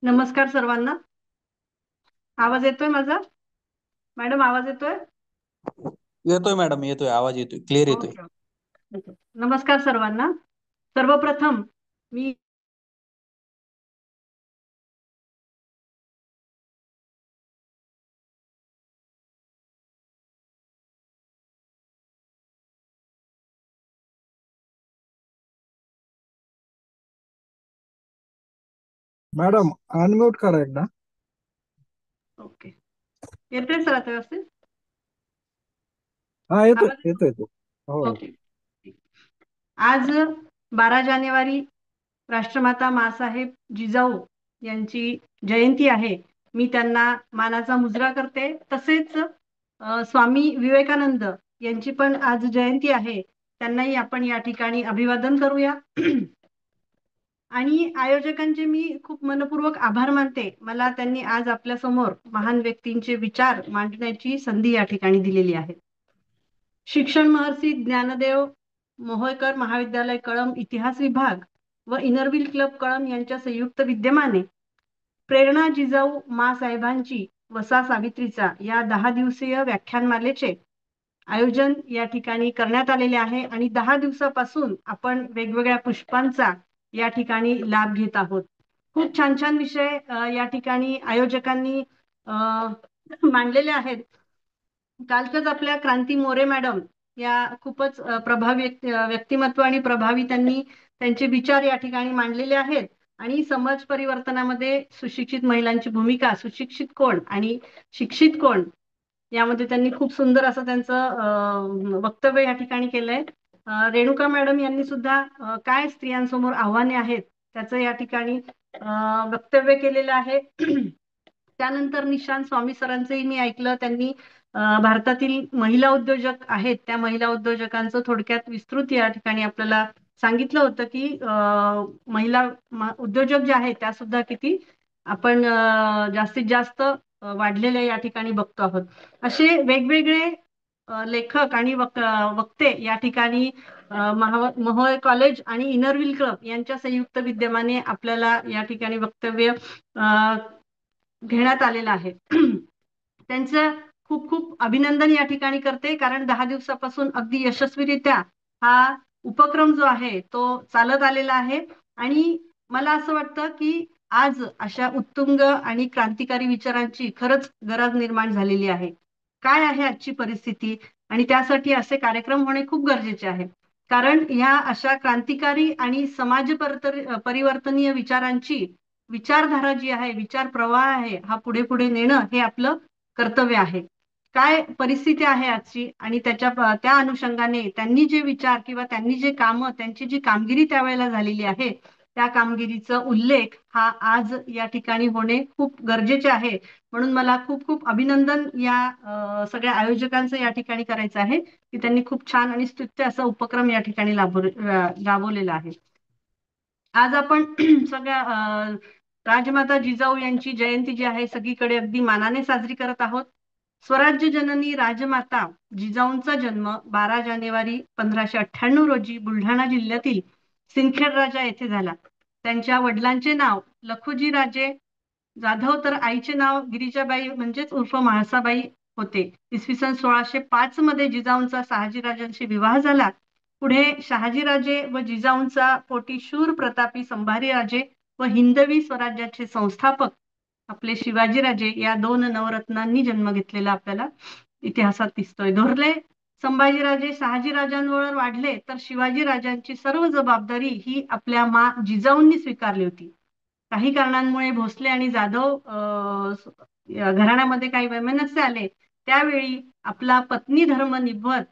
नमस्कार सर्वांना. आवाज येतोय माझा? मॅडम, आवाज येतोय? येतोय मॅडम, येतोय आवाज, येतोय क्लिअर येतोय. ओके. ओके. नमस्कार सर्वांना. सर्वप्रथम मी मॅडम, अनम्यूट करा एकदा. ओके. येतोय सर आता व्यवस्थित हा, येतोय आवाज? येतोय येतोय. हो. ओके. आज 12 जानेवारी राष्ट्रमाता माँसाहेब जिजाऊ यांची जयंती आहे. मी त्यांना मानाचा मुजरा करते. तसेच स्वामी विवेकानंद यांची पण आज जयंती आहे. त्यांनाही आपण या ठिकाणी अभिवादन करूया. आणि आयोजकांचे मी खूप मनपूर्वक आभार मानते. मला त्यांनी आज आपल्या समोर महान व्यक्तींचे विचार मांडण्याची संधी या ठिकाणी दिलेली आहे. शिक्षण महर्षी ज्ञानदेव मोहोळकर महाविद्यालय कळंब इतिहास विभाग व इनरव्हील क्लब कळंब यांच्या संयुक्त विद्यमाने प्रेरणा जिजाऊ मा साहेबांची वसा सावित्रीचा या 10 दिवसीय व्याख्यानमालेचे आयोजन या ठिकाणी करण्यात आलेले आहे. आणि 10 दिवसापासून आपण वेगवेगळ्या पुष्पांचा या ठिकाणी लाभ घेत आहोत. खूप छान छान विषय या ठिकाणी आयोजकांनी मांडलेले आहेत. कालच्याच आपल्या क्रांती मोरे मॅडम या खूपच प्रभावी व्यक्तिमत्व आणि प्रभावी त्यांनी त्यांचे विचार या ठिकाणी मांडलेले आहेत. आणि समाज परिवर्तनामध्ये सुशिक्षित महिलांची भूमिका, सुशिक्षित कोण आणि शिक्षित कोण, यामध्ये त्यांनी खूप सुंदर असं त्यांचं वक्तव्य या ठिकाणी केलंय. रेणुका मॅडम यांनी सुद्धा काय स्त्रियांसमोर आव्हाने आहेत त्याचं या ठिकाणी वक्तव्य केलेलं आहे. त्यानंतर निशांत स्वामी सरांचंही मी ऐकलं. त्यांनी भारतातील महिला उद्योजक आहेत त्या महिला उद्योजकांचं थोडक्यात विस्तृत या ठिकाणी आपल्याला सांगितलं होतं की महिला उद्योजक ज्या आहेत त्या सुद्धा किती आपण जास्तीत जास्त वाढलेल्या या ठिकाणी बघतो आहोत. असे वेगवेगळे लेखक आणि वक्ते या ठिकाणी मोहोळ कॉलेज आणि इनरव्हील क्लब यांच्या संयुक्त विद्यमाने आपल्याला या ठिकाणी वक्तव्य घेण्यात आलेलं आहे. त्यांचं खूप खूप अभिनंदन या ठिकाणी करते. कारण 10 दिवसापासून अगदी यशस्वीरित्या हा उपक्रम जो आहे तो चालत आलेला आहे. आणि मला असं वाटतं की आज अशा उत्तुंग आणि क्रांतिकारी विचारांची खरंच गरज निर्माण झालेली आहे. काय आहे आजची परिस्थिती आणि त्यासाठी असे कार्यक्रम होणे खूप गरजेचे आहे. कारण ह्या अशा क्रांतिकारी आणि समाज परिवर्तनीय विचारांची विचारधारा जी आहे, विचार प्रवाह आहे, हा पुढे पुढे नेणं हे आपलं कर्तव्य आहे. काय परिस्थिती आहे आजची आणि त्या अनुषंगाने त्यांनी जे विचार किंवा त्यांनी जे काम, त्यांची जी कामगिरी त्यावेळेला झालेली आहे त्या कामगिरीचा उल्लेख हा आज या ठिकाणी होणे खूप गरजेचे आहे. म्हणून मला खूप खूप अभिनंदन या सगळ्या आयोजकांचं या ठिकाणी करायचं आहे की त्यांनी खूप छान आणि स्तुत्य असा उपक्रम या ठिकाणी राबवलेला आहे. आज आपण सगळ्या राजमाता जिजाऊ यांची जयंती जी आहे सगळीकडे अगदी मानाने साजरी करत आहोत. स्वराज्य जननी राजमाता जिजाऊंचा जन्म 12 जानेवारी 1598 रोजी बुलढाणा जिल्ह्यातील सिंदखेड राजा येथे झाला. त्यांच्या वडिलांचे नाव लखुजी राजे जाधव तर आईचे नाव गिरिजाबाई म्हणजेच उर्फ म्हाळसाबाई होते. इसवी सन 1605 मध्ये जिजाऊंचा शहाजीराजांशी विवाह झाला. पुढे शहाजीराजे व जिजाऊंचा पोटी शूर प्रतापी संभाजीराजे व हिंदवी स्वराज्याचे संस्थापक आपले शिवाजीराजे या 2 नवरत्नांनी जन्म घेतलेला आपल्याला इतिहासात दिसतोय. थोरले संभाजीराजे शहाजीराजांवर वाढले तर शिवाजीराजांची सर्व जबाबदारी ही आपल्या जिजाऊंनी स्वीकारली होती. काही कारणांमुळे भोसले आणि जाधव घराण्यामध्ये काही वैमनस्य आले. त्यावेळी आपला पत्नी धर्म निभवत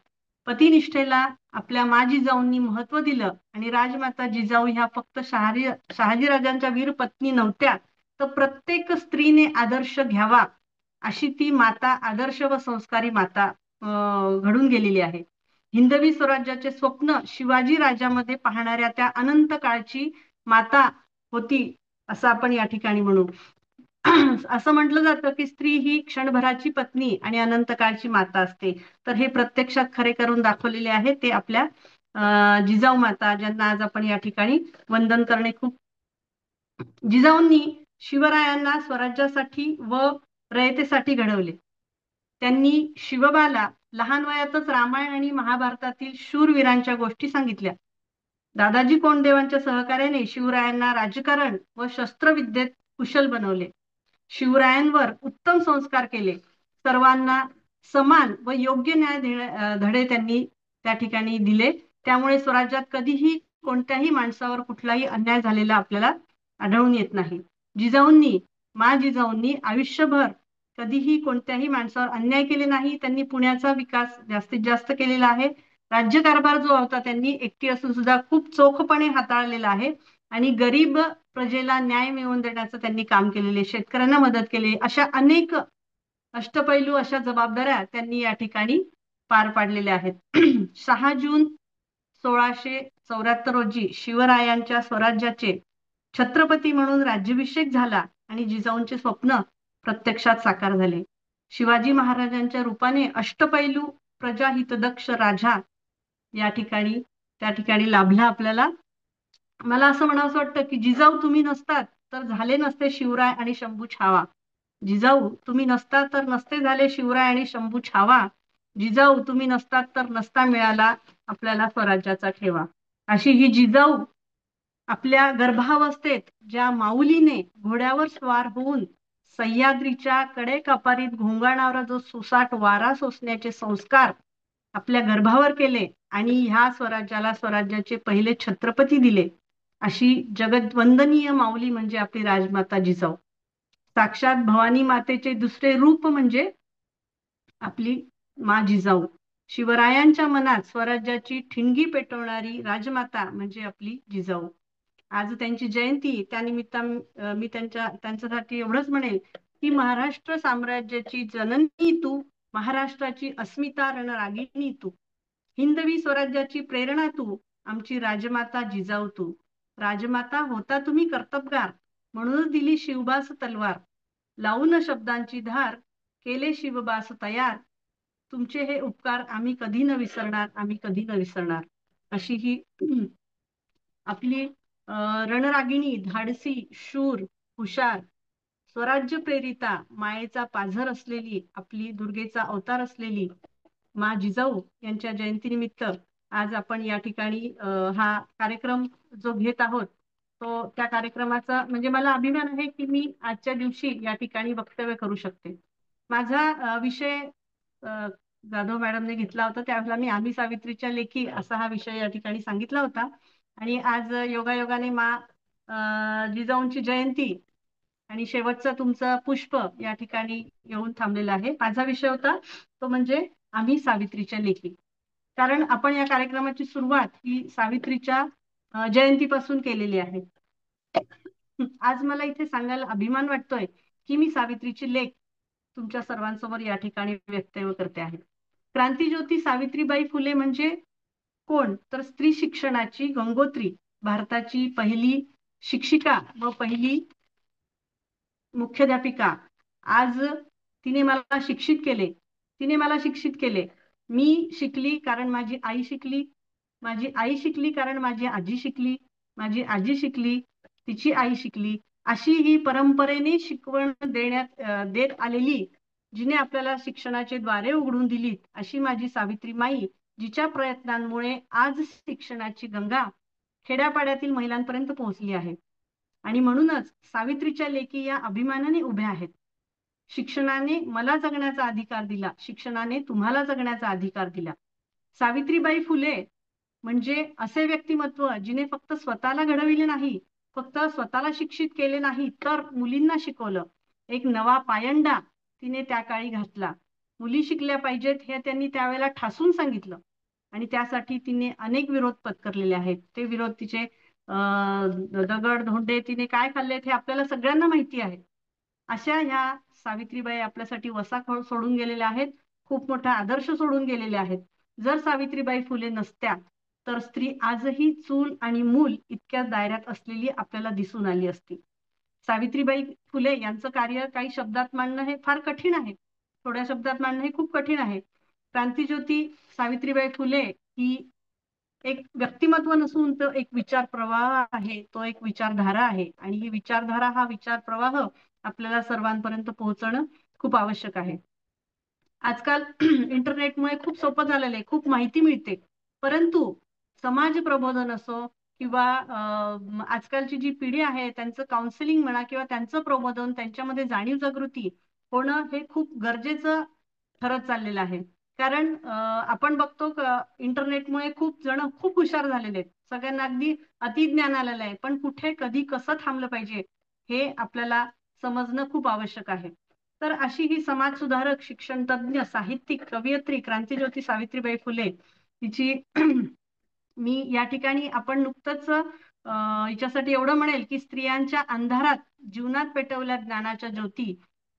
पतिनिष्ठेला आपल्या जिजाऊंनी महत्व दिलं आणि राजमाता जिजाऊ ह्या फक्त शहाजीराजांच्या वीर पत्नी नव्हत्या, तर प्रत्येक स्त्रीने आदर्श घ्यावा अशी ती माता, आदर्श व संस्कारी माता घडून गेलेली आहे. हिंदवी स्वराज्याचे स्वप्न शिवाजी राजामध्ये पाहणाऱ्या त्या अनंत काळची माता होती असं आपण या ठिकाणी म्हणू. असं म्हटलं जातं की स्त्री ही क्षणभराची पत्नी आणि अनंत काळची माता असते. तर हे प्रत्यक्षात खरे करून दाखवलेले आहे ते आपल्या जिजाऊ माता, ज्यांना आज आपण या ठिकाणी वंदन करणे खूप. जिजाऊंनी शिवरायांना स्वराज्यासाठी व रयतेसाठी घडवले. त्यांनी शिवबाला लहान वयातच रामायण आणि महाभारतातील शूरवीरांच्या गोष्टी सांगितल्या. दादाजी कोंडदेवांच्या सहकार्याने शिवरायांना राजकारण व शस्त्रविद्येत कुशल बनवले. शिवरायांवर उत्तम संस्कार केले. सर्वांना समान व योग्य धडे त्यांनी त्या ठिकाणी दिले. त्यामुळे स्वराज्यात कधीही कोणत्याही माणसावर कुठलाही अन्याय झालेला आपल्याला आढळून येत नाही. जिजाऊंनी आयुष्यभर कधीही कोणत्याही माणसावर अन्याय केले नाही. त्यांनी पुण्याचा विकास जास्तीत जास्त केलेला आहे. राज्यकारभार जो होता त्यांनी एकटी असून सुद्धा खूप चोखपणे हाताळलेला आहे आणि गरीब प्रजेला न्याय मिळवून देण्याचं त्यांनी काम केलेले, शेतकऱ्यांना मदत केली, अशा अनेक अष्टपैलू अशा जबाबदाऱ्या त्यांनी या ठिकाणी पार पाडलेल्या आहेत. 6 जून 1674 रोजी शिवरायांच्या स्वराज्याचे छत्रपती म्हणून राज्याभिषेक झाला आणि जिजाऊंचे स्वप्न प्रत्यक्षात साकार झाले. शिवाजी महाराजांच्या रूपाने अष्टपैलू प्रजाहितदक्ष राजा या ठिकाणी त्या ठिकाणी लाभला आपल्याला. मला असं म्हणावंसं वाटतं की जिजाऊ तुम्ही नसतात तर झाले नसते शिवराय आणि शंभू छावा. जिजाऊ तुम्ही नसता तर नसते झाले शिवराय आणि शंभू छावा. जिजाऊ तुम्ही नसतात तर नसता मिळाला आपल्याला स्वराज्याचा ठेवा. अशी ही जिजाऊ आपल्या गर्भावस्थेत ज्या माऊलीने घोड्यावर स्वार होऊन सह्याद्रीच्या कडेकपारीत घोंगाणारा जो सुसाट वारा सोसण्याचे संस्कार आपल्या गर्भावर केले आणि ह्या स्वराज्याला स्वराज्याचे पहिले छत्रपती दिले, अशी जगद्वंदनीय माऊली म्हणजे आपली राजमाता जिजाऊ. साक्षात भवानी मातेचे दुसरे रूप म्हणजे आपली मा जिजाऊ. शिवरायांच्या मनात स्वराज्याची ठिणगी पेटवणारी राजमाता म्हणजे आपली जिजाऊ. आज त्यांची जयंती, त्यानिमित्त मी त्यांच्यासाठी एवढंच म्हणेल की महाराष्ट्र साम्राज्याची जननी तू, महाराष्ट्राची अस्मिता रणरागिणी तू, हिंदवी स्वराज्याची प्रेरणा तू, आमची राजमाता जिजाऊ तू. राजमाता होता तुम्ही कर्तबगार, म्हणूनच दिली शिवबास तलवार, लावून शब्दांची धार केले शिवबास तयार, तुमचे हे उपकार आम्ही कधी न विसरणार, आम्ही कधी न विसरणार. अशी ही आपली रणरागिणी, धाडसी, शूर, हुशार, स्वराज्य प्रेरिता, मायेचा पाझर असलेली, आपली दुर्गेचा अवतार असलेली मा जिजाऊ यांच्या जयंतीनिमित्त आज आपण या ठिकाणी हा कार्यक्रम जो घेत आहोत तो त्या कार्यक्रमाचा म्हणजे मला अभिमान आहे की मी आजच्या दिवशी या ठिकाणी वक्तव्य करू शकते. माझा विषय जाधव मॅडमने घेतला होता, त्यावेळेला मी आम्ही सावित्रीच्या लेखी असा हा विषय या ठिकाणी सांगितला होता आणि आज योगायोगाने जिजाऊंची जयंती आणि शेवटचं तुमचं पुष्प या ठिकाणी येऊन थांबलेला आहे. माझा विषय होता तो म्हणजे आम्ही सावित्रीच्या लेखी. कारण आपण या कार्यक्रमाची सुरुवात ही सावित्रीच्या जयंतीपासून केलेली आहे. आज मला इथे सांगायला अभिमान वाटतोय की मी सावित्रीची लेख तुमच्या सर्वांसमोर या ठिकाणी व्यक्तव्य करते आहे. क्रांतीज्योती सावित्रीबाई फुले म्हणजे कोण तर स्त्री शिक्षणाची गंगोत्री, भारताची पहिली शिक्षिका व पहिली मुख्याध्यापिका. आज तिने मला शिक्षित केले. मी शिकली कारण माझी आई शिकली, माझी आई शिकली कारण माझी आजी शिकली, माझी आजी शिकली, तिची आई शिकली. अशी ही परंपरेने शिकवण देत आलेली, जिने आपल्याला शिक्षणाचे द्वारे उघडून दिलीत, अशी माझी सावित्रीमाई, जिच्या प्रयत्नांमुळे आज शिक्षणाची गंगा खेड्यापाड्यातील महिलांपर्यंत पोहोचली आहे. आणि म्हणूनच सावित्रीच्या लेखी या अभिमानाने उभ्या आहेत. शिक्षणाने मला जगण्याचा अधिकार दिला, शिक्षणाने तुम्हाला जगण्याचा अधिकार दिला. सावित्रीबाई फुले म्हणजे असे व्यक्तिमत्व जिने फक्त स्वतःला घडविले नाही, फक्त स्वतःला शिक्षित केले नाही, तर मुलींना शिकवलं. एक नवा पायंडा तिने त्या काळी घातला. मुली शिकल्या पाहिजेत हे त्यांनी त्यावेळेला ठासून सांगितलं आणि त्यासाठी तिने अनेक विरोध पत्करलेले आहेत. ते विरोध तिचे दगड धोंडे तिने काय खाल्लेत हे आपल्याला सगळ्यांना माहिती आहे. अशा ह्या सावित्रीबाई आपल्यासाठी वसा सोडून गेलेल्या आहेत, खूप मोठा आदर्श सोडून गेलेले आहेत. जर सावित्रीबाई फुले नसत्या तर स्त्री आजही चूल आणि मूल इतक्या दायऱ्यात असलेली आपल्याला दिसून आली असती. सावित्रीबाई फुले यांचं कार्य काही शब्दात मांडणं हे फार कठीण आहे, थोड्या शब्दात मांडणं हे खूप कठीण आहे. क्रांतीज्योती सावित्रीबाई फुले ही एक व्यक्तिमत्व नसून तो एक विचार प्रवाह आहे, तो एक विचारधारा आहे. आणि ही विचारधारा, हा विचार प्रवाह आपल्याला सर्वांपर्यंत पोहोचणं खूप आवश्यक आहे. आजकाल इंटरनेटमुळे खूप सोपं झालेलं आहे, खूप माहिती मिळते, परंतु समाज प्रबोधन असो किंवा आजकालची जी पिढी आहे त्यांचं काउन्सिलिंग म्हणा किंवा त्यांचं प्रबोधन, त्यांच्यामध्ये जाणीव जागृती होणं हे खूप गरजेचं ठरत चाललेलं आहे. कारण आपण बघतो इंटरनेटमुळे खूप जण खूप हुशार झालेले आहेत, सगळ्यांना अगदी अतिज्ञान आलेलं आहे, पण कुठे कधी कसं थांबलं पाहिजे हे आपल्याला समजणं खूप आवश्यक आहे. तर अशी ही समाज सुधारक, शिक्षण तज्ञ, साहित्यिक, कवयित्री क्रांतीज्योती सावित्रीबाई फुले हिची मी या ठिकाणी आपण नुकतंच हिच्यासाठी एवढं म्हणेल की स्त्रियांच्या अंधारात जीवनात पेटवल्या ज्ञानाच्या ज्योती,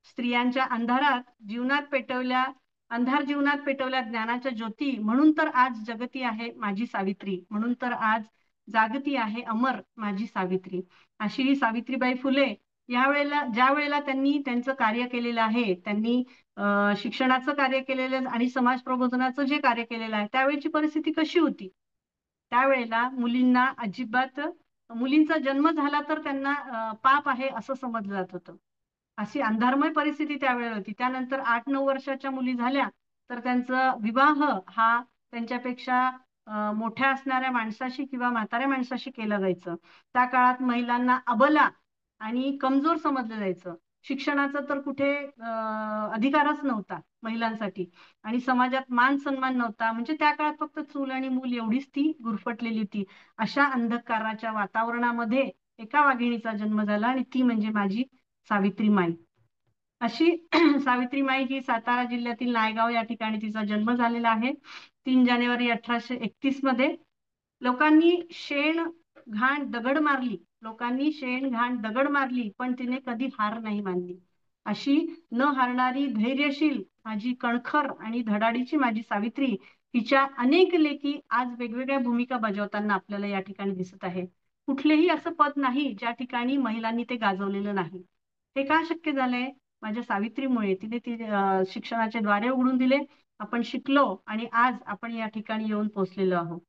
स्त्रियांच्या अंधारात जीवनात पेटवल्या अंधार जीवनात पेटवल्या ज्ञानाच्या ज्योती, म्हणून तर आज जगती आहे माझी सावित्री, म्हणून तर आज जागती आहे अमर माझी सावित्री. अशी ही सावित्रीबाई फुले ज्या वेळेला त्यांनी त्यांचं कार्य केलेलं आहे, त्यांनी शिक्षणाचं कार्य केलेलं आणि समाज प्रबोधनाचं जे कार्य केलेलं आहे, त्यावेळेची परिस्थिती कशी होती? त्यावेळेला मुलींना अजिबात, मुलींचा जन्म झाला तर त्यांना पाप आहे असं समजलं जात होतं. अशी अंधारमय परिस्थिती त्यावेळेला होती. त्यानंतर 8-9 वर्षाच्या मुली झाल्या तर त्यांचा विवाह हा त्यांच्यापेक्षा मोठ्या असणाऱ्या माणसाशी किंवा म्हाताऱ्या माणसाशी केलं जायचं. त्या काळात महिलांना अबला आणि कमजोर समजलं जायचं. शिक्षणाचा तर कुठे अधिकारच नव्हता महिलांसाठी, आणि समाजात मान सन्मान नव्हता. म्हणजे त्या काळात फक्त चूल आणि मूल एवढीच ती गुरफटलेली होती. अशा अंधकाराच्या वातावरणामध्ये एका वाघिणीचा जन्म झाला आणि ती म्हणजे माझी सावित्रीमाई. अशी सावित्रीमाई ही सातारा जिल्ह्यातील नायगाव या ठिकाणी तिचा जन्म झालेला आहे. 3 जानेवारी 1831 मध्ये. लोकांनी शेण घाण दगड मारली, लोकांनी शेण घाण दगड मारली, पण तिने कधी हार नाही मानली. अशी न हारणारी, धैर्यशील, माझी कणखर आणि धडाडीची माझी सावित्री, हिच्या अनेक लेखी आज वेगवेगळ्या भूमिका बजावताना आपल्याला या ठिकाणी दिसत आहे. कुठलेही असं पद नाही ज्या ठिकाणी महिलांनी ते गाजवलेलं नाही. हे का शक्य झालंय? माझ्या सावित्रीमुळे. तिने शिक्षणाचे द्वारे उघडून दिले, आपण शिकलो आणि आज आपण या ठिकाणी येऊन पोहोचलेलो आहोत.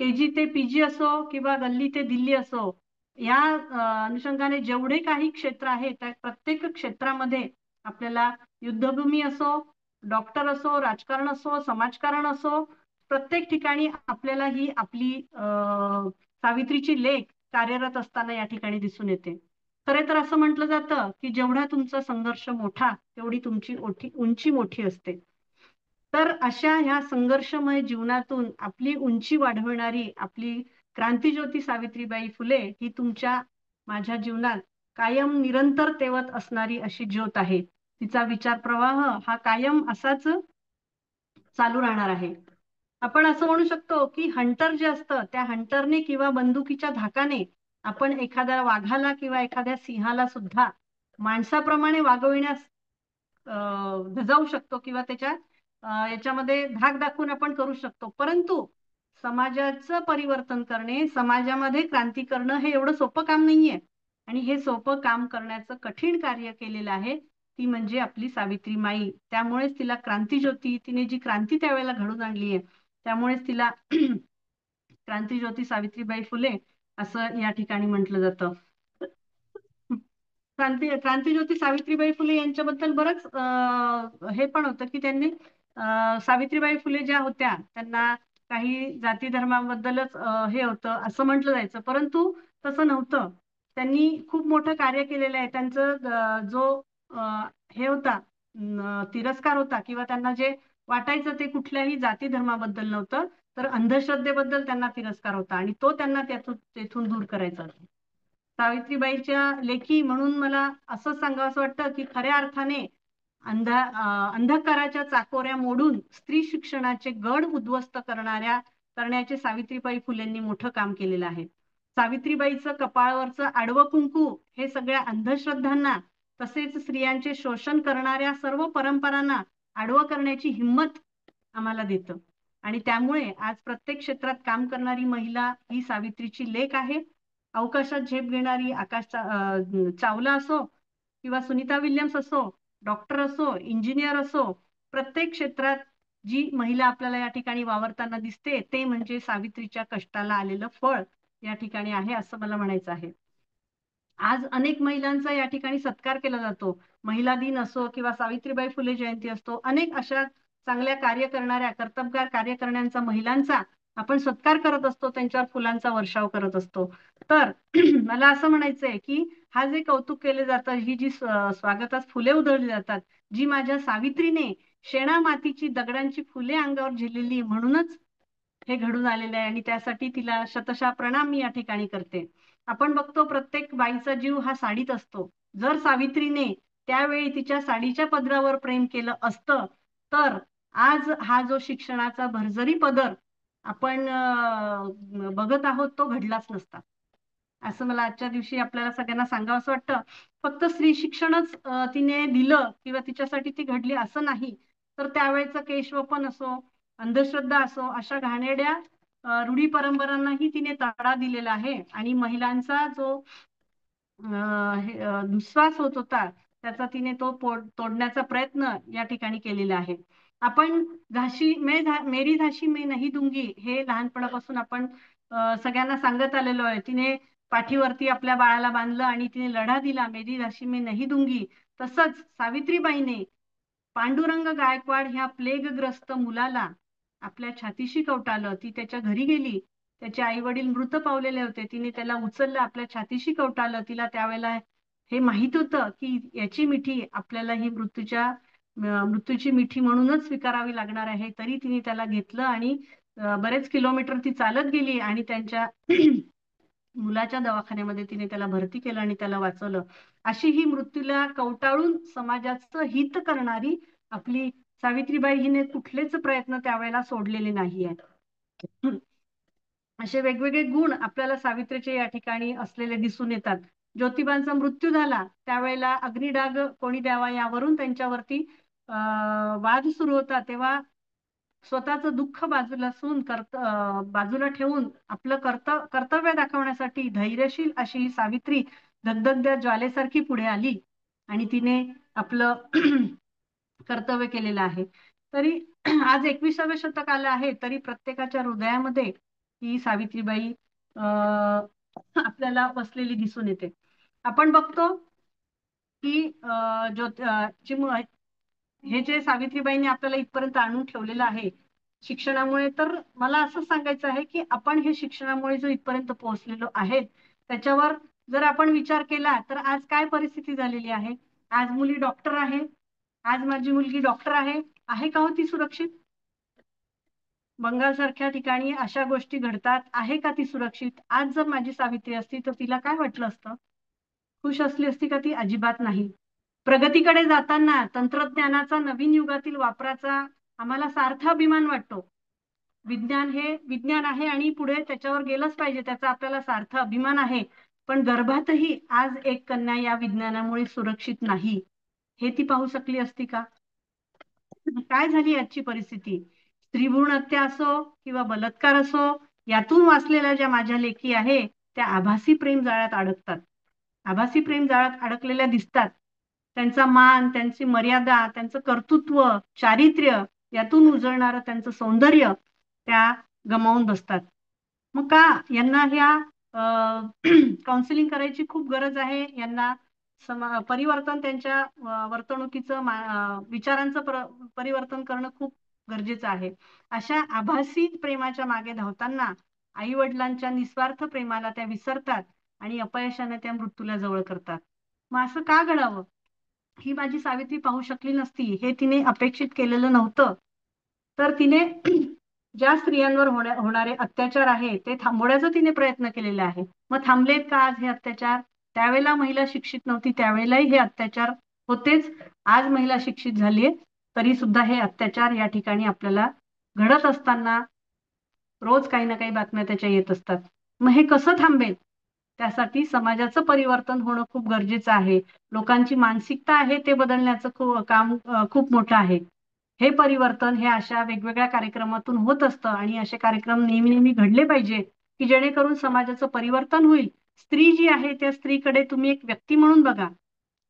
केजी ते पीजी असो किंवा गल्ली ते दिल्ली असो, या अनुषंगाने जेवढे काही क्षेत्र आहेत त्या प्रत्येक क्षेत्रामध्ये आपल्याला युद्धभूमी असो, डॉक्टर असो, राजकारण असो, समाजकारण असो, प्रत्येक ठिकाणी आपल्याला ही आपली सावित्रीची लेख कार्यरत असताना या ठिकाणी दिसून येते. खरे तर असं म्हटलं जातं की जेवढा तुमचा संघर्ष मोठा तेवढी तुमची उंची मोठी असते. तर अशा ह्या संघर्षमय जीवनातून आपली उंची वाढवणारी आपली क्रांतीज्योती सावित्रीबाई फुले ही तुमच्या माझ्या जीवनात कायम निरंतर तेवत असणारी अशी ज्योत आहे. तिचा विचार प्रवाह हा कायम असाच चालू राहणार आहे. आपण असं म्हणू शकतो की हंटर जे असतं त्या हंटरने किंवा बंदुकीच्या धाकाने आपण एखाद्या वाघाला किंवा एखाद्या सिंहाला सुद्धा माणसाप्रमाणे वागविण्यास धजावू शकतो किंवा त्याच्या याच्यामध्ये धाक दाखवून आपण करू शकतो. परंतु समाजाचं परिवर्तन करणे, समाजामध्ये क्रांती करणं हे एवढं सोपं काम नाहीये. आणि हे सोपं काम करण्याचं कठीण कार्य केलेलं आहे ती म्हणजे आपली सावित्रीमाई. त्यामुळेच तिला क्रांतीज्योती, तिने जी क्रांती त्यावेळेला घडून आणली आहे त्यामुळेच तिला क्रांतीज्योती सावित्रीबाई फुले असं या ठिकाणी म्हटलं जातं. क्रांतीज्योती सावित्रीबाई फुले यांच्याबद्दल बरंच हे पण होतं की त्यांनी सावित्रीबाई फुले ज्या होत्या त्यांना काही जाती धर्माबद्दलच हे होतं असं म्हटलं जायचं, परंतु तसं नव्हतं. त्यांनी खूप मोठं कार्य केलेलं आहे. त्यांचं जो हे होता तिरस्कार होता किंवा त्यांना जे वाटायचं ते कुठल्याही जाती धर्माबद्दल नव्हतं, तर अंधश्रद्धेबद्दल त्यांना तिरस्कार होता आणि तो त्यांना तेथून दूर करायचा होता. सावित्रीबाईच्या लेखी म्हणून मला असं सांगावं असं वाटतं की खऱ्या अर्थाने अंधकाराच्या चाकोऱ्या मोडून स्त्री शिक्षणाचे गड उद्ध्वस्त करण्याचे सावित्रीबाई फुलेंनी मोठं काम केलेलं आहे. सावित्रीबाईचं कपाळावरचं आडवं कुंकू हे सगळ्या अंधश्रद्धांना तसेच स्त्रियांचे शोषण करणाऱ्या सर्व परंपरांना आडवं करण्याची हिंमत आम्हाला देतं. आणि त्यामुळे आज प्रत्येक क्षेत्रात काम करणारी महिला ही सावित्रीची लेक आहे. अवकाशात झेप घेणारी आकाश चावला असो किंवा सुनीता विल्यम्स असो, डॉक्टर असो, इंजिनियर असो, प्रत्येक क्षेत्रात जी महिला आपल्याला या ठिकाणी वावरताना दिसते ते म्हणजे सावित्रीच्या कष्टाला आलेलं फळ या ठिकाणी आहे असं मला म्हणायचं आहे. आज अनेक महिलांचा या ठिकाणी सत्कार केला जातो. महिला दिन असो किंवा सावित्रीबाई फुले जयंती असतो, अनेक अशा चांगल्या कार्य करणाऱ्या कर्तबगार कार्य करण्याचा महिलांचा आपण सत्कार करत असतो, त्यांच्यावर फुलांचा वर्षाव करत असतो. तर मला असं म्हणायचंय की हा जे कौतुक केले जातं, ही जी स्वागतास फुले उधळली जातात, जी माझ्या सावित्रीने शेणा मातीची दगडांची फुले अंगावर झेललेली म्हणूनच हे घडून आलेलं आहे आणि त्यासाठी तिला शतशः प्रणाम मी या ठिकाणी करते. आपण बघतो प्रत्येक बाईचा जीव हा साडीत असतो. जर सावित्रीने त्यावेळी तिच्या साडीच्या पदरावर प्रेम केलं असतं तर आज हा जो शिक्षणाचा भरजरी पदर आपण बघत आहोत तो घडलाच नसता, असं मला आजच्या दिवशी आपल्याला सगळ्यांना सांगावं असं वाटतं. फक्त स्त्री शिक्षणच तिने दिलं किंवा तिच्यासाठी ती घडली असं नाही, तर त्यावेळेचं केशवपन असो, अंधश्रद्धा असो, अशा घाणेरड्या रूढी परंपरांनाही तिने तडा दिलेला आहे आणि महिलांचा जो दुस्वास होत होता त्याचा तिने तो तोडण्याचा प्रयत्न या ठिकाणी केलेला आहे. आपण मेरी झाशी मैं नहीं दूंगी हे लहानपणापासून आपण सगळ्यांना सांगत आलेलो आहे. तिने पाठीवरती आपल्या बाळाला बांधलं आणि तिने लढा दिला, मेरी झाशी मैं नहीं दूंगी. तसंच सावित्रीबाईने पांडुरंग गायकवाड ह्या प्लेगग्रस्त मुलाला आपल्या छातीशी कवटाळलं. ती त्याच्या घरी गेली, त्याचे आई वडील मृत पावलेले होते, तिने त्याला उचललं, आपल्या छातीशी कवटाळलं. तिला त्यावेळेला हे माहित होतं की याची मिठी आपल्याला ही मृत्यूची मिठी म्हणूनच स्वीकारावी लागणार आहे. तरी तिने त्याला घेतलं आणि बरेच किलोमीटर ती चालत गेली आणि त्यांच्या मुलाच्या दवाखान्यामध्ये तिने त्याला भरती केलं आणि त्याला वाचवलं. अशी ही मृत्यूला कवटाळून समाजाचं हित करणारी आपली सावित्रीबाई हिने कुठलेच प्रयत्न त्यावेळेला सोडलेले नाही आहेत. असे वेगवेगळे गुण आपल्याला सावित्रीचे या ठिकाणी असलेले दिसून येतात. ज्योतिबांचा मृत्यू झाला त्यावेळेला अग्निडाग कोणी द्यावा यावरून त्यांच्यावरती वाद सुरू होता, तेव्हा स्वतःचं दुःख बाजूला ठेवून आपलं कर्तव्य दाखवण्यासाठी धैर्यशील अशी ही सावित्री धगधगत्या ज्वालेसारखी पुढे आली आणि तिने आपलं कर्तव्य केलेलं आहे. तरी आज 21व्या शतक आलं आहे तरी प्रत्येकाच्या हृदयामध्ये ही सावित्रीबाई आपल्याला बसलेली दिसून येते. आपण बघतो की हे जे सावित्रीबाईंनी आपल्याला इथपर्यंत आणून ठेवलेलं आहे शिक्षणामुळे, तर मला असं सांगायचं आहे की आपण हे शिक्षणामुळे जो इथपर्यंत पोहोचलेलो आहे त्याच्यावर जर आपण विचार केला तर आज काय परिस्थिती झालेली आहे. आज मुली डॉक्टर आहे, आज माझी मुलगी डॉक्टर आहे का हो ती सुरक्षित? बंगाल सारख्या ठिकाणी अशा गोष्टी घडतात, आहे का ती सुरक्षित? आज जर माझी सावित्री असती तर तिला काय वाटलं असतं? खुश असली असती का ती? अजिबात नाही. प्रगतीकडे जाताना तंत्रज्ञानाचा नवीन युगातील वापराचा आम्हाला सार्थ अभिमान वाटतो. विज्ञान आहे आणि पुढे त्याच्यावर गेलंच पाहिजे, त्याचा आपल्याला सार्थ अभिमान आहे. पण गर्भातही आज एक कन्या या विज्ञानामुळे सुरक्षित नाही, हे ती पाहू शकली असती का? काय झाली आजची परिस्थिती? स्त्रीभ्रूण हत्या असो किंवा बलात्कार असो, यातून वाचलेल्या ज्या माझ्या लेखी आहे त्या आभासी प्रेम जाळ्यात अडकतात, आभासी प्रेम जाळ्यात अडकलेल्या दिसतात. त्यांचा मान, त्यांची मर्यादा, त्यांचं कर्तृत्व, चारित्र्य यातून उजळणारं त्यांचं सौंदर्य त्या गमावून बसतात. मग का यांना ह्या काउन्सिलिंग करायची खूप गरज आहे. यांना परिवर्तन, त्यांच्या वर्तणुकीचं विचारांचं परिवर्तन करणं खूप गरजेचं आहे. अशा आभासी प्रेमाच्या मागे धावताना आई वडिलांच्या निस्वार्थ प्रेमाला त्या विसरतात आणि अपयशाने त्या मृत्यूला जवळ करतात. मग असं का घडावं? ही माझी सावित्री पाहू शकली नसती, हे तिने अपेक्षित केलेलं नव्हतं. तर तिने ज्या स्त्रियांवर होणारे अत्याचार आहे ते थांबवण्याचा तिने प्रयत्न केलेला आहे. मग थांबलेत का आज हे अत्याचार? त्यावेळेला महिला शिक्षित नव्हती, त्यावेळेलाही हे अत्याचार होतेच. आज महिला शिक्षित झालीये तरी सुद्धा हे अत्याचार या ठिकाणी आपल्याला घडत असताना रोज काही ना काही बातम्या त्याच्या येत असतात. मग हे कसं थांबेल? त्यासाठी समाजाचं परिवर्तन होणं खूप गरजेचं आहे. लोकांची मानसिकता आहे ते बदलण्याचं काम खूप मोठं आहे. हे परिवर्तन हे अशा वेगवेगळ्या कार्यक्रमातून होत असतं आणि असे कार्यक्रम नेहमी नेहमी घडले पाहिजे की जेणेकरून समाजाचं परिवर्तन होईल. स्त्री जी आहे त्या स्त्रीकडे तुम्ही एक व्यक्ती म्हणून बघा,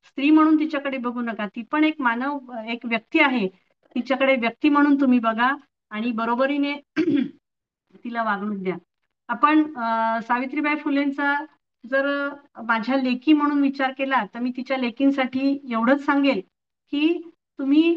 स्त्री म्हणून तिच्याकडे बघू नका. ती पण एक व्यक्ती आहे. तिच्याकडे व्यक्ती म्हणून तुम्ही बघा आणि बरोबरीने तिला वागणूक द्या. आपण सावित्रीबाई फुलेंचा जर माझ्या लेकी म्हणून विचार केला तर मी तिच्या लेकींसाठी एवढंच सांगेल की तुम्ही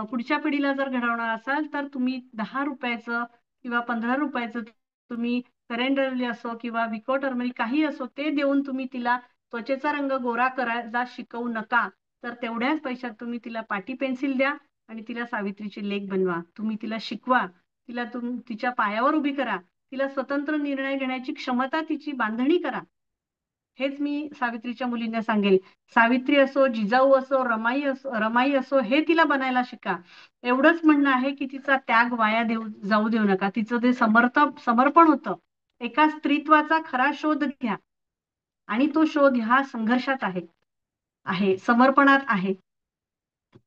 पुढच्या पिढीला जर घडवणार असाल तर तुम्ही 10 रुपयाचं किंवा 15 रुपयाचं तुम्ही करेंडरली असो किंवा विको टर्मरिक काही असो ते देऊन तुम्ही तिला त्वचेचा रंग गोरा करायला शिकवू नका. तर तेवढ्याच पैशात तुम्ही तिला पाटी पेन्सिल द्या आणि तिला सावित्रीची लेक बनवा. तुम्ही तिला शिकवा, तिला तिच्या पायावर उभी करा, तिला स्वतंत्र निर्णय घेण्याची क्षमता तिची बांधणी करा. हेच मी सावित्रीच्या मुलींना सांगेल. सावित्री असो, जिजाऊ असो, रमाई असो हे तिला बनायला शिका. एवढंच म्हणणं आहे की तिचा त्याग वाया जाऊ देऊ नका. तिचं जे समर्पण होतं, एका स्त्रीत्वाचा खरा शोध घ्या आणि तो शोध ह्या संघर्षात आहे समर्पणात आहे.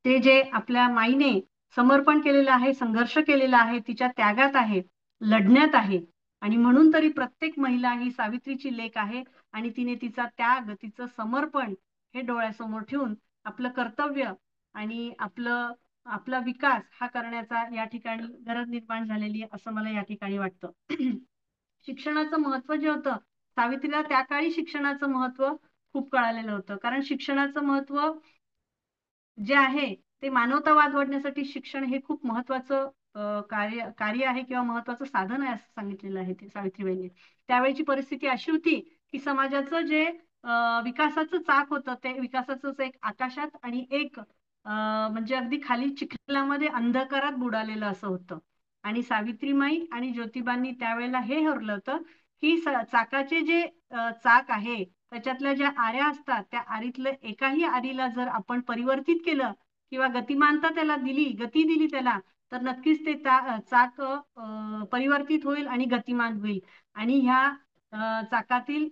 ते जे आपल्या माईने समर्पण केलेलं आहे, संघर्ष केलेला आहे, तिच्या त्यागात आहे, लढण्यात आहे. आणि म्हणून तरी प्रत्येक महिला ही सावित्रीची लेक आहे आणि तिने तिचा त्याग, तिचं समर्पण हे डोळ्यासमोर ठेवून आपलं कर्तव्य आणि आपला विकास हा करण्याचा या ठिकाणी गरज निर्माण झालेली आहे असं मला या ठिकाणी वाटतं. शिक्षणाचं महत्व जे होतं, सावित्रीला त्या काळी शिक्षणाचं महत्व खूप कळालेलं होतं. कारण शिक्षणाचं महत्व जे आहे ते मानवतावाद वाढण्यासाठी शिक्षण हे खूप महत्वाचं कार्य आहे किंवा महत्वाचं साधन आहे असं सांगितलेलं आहे ते सावित्रीबाईंनी. त्यावेळीची परिस्थिती अशी होती की समाजाचं जे विकासाचं चाक होतं ते विकासाचं एक आकाशात आणि एक म्हणजे अगदी खाली चिखलामध्ये अंधकारात बुडालेलं असं होतं. आणि सावित्रीमाई आणि ज्योतिबांनी त्यावेळेला हे ठरवलं होतं की चाकाचे जे चाक आहे त्याच्यातल्या ज्या आऱ्या असतात त्या आरीतलं एकाही आरीला जर आपण परिवर्तित केलं किंवा गतिमानता त्याला दिली, गती दिली त्याला, तर नक्कीच ते चाक परिवर्तित होईल आणि गतिमान होईल. आणि ह्या चाकातील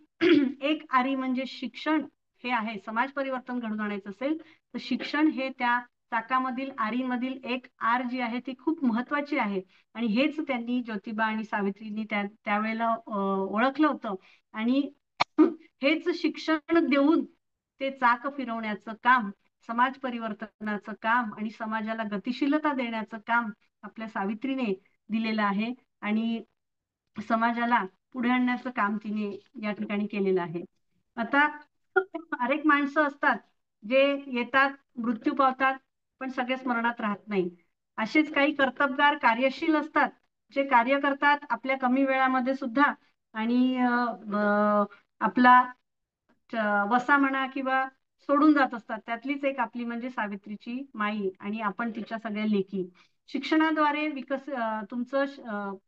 एक आरी म्हणजे शिक्षण हे आहे. समाज परिवर्तन घडवून आणायचं असेल तर शिक्षण हे त्या चाकामधील आरीमधील एक आर जी आहे ती खूप महत्वाची आहे. आणि हेच त्यांनी ज्योतिबा आणि सावित्रींनी त्यावेळेला ओळखलं होतं. आणि हेच शिक्षण देऊन ते चाक फिरवण्याचं काम, समाज परिवर्तनाचं काम आणि समाजाला गतिशीलता देण्याचं काम आपल्या सावित्रीने दिलेलं आहे आणि समाजाला पुढे आणण्याचं काम तिने या ठिकाणी केलेलं आहे. आता अनेक माणसं असतात जे येतात, मृत्यू पावतात, पण सगळे स्मरणात राहत नाही. असेच काही कर्तबगार कार्यशील असतात जे कार्य करतात आपल्या कमी वेळामध्ये सुद्धा आणि आपला वसा म्हणा किंवा सोडून जात असतात. त्यातलीच एक आपली म्हणजे सावित्रीची माई आणि आपण तिच्या सगळ्या लेकी. शिक्षणाद्वारे तुमचं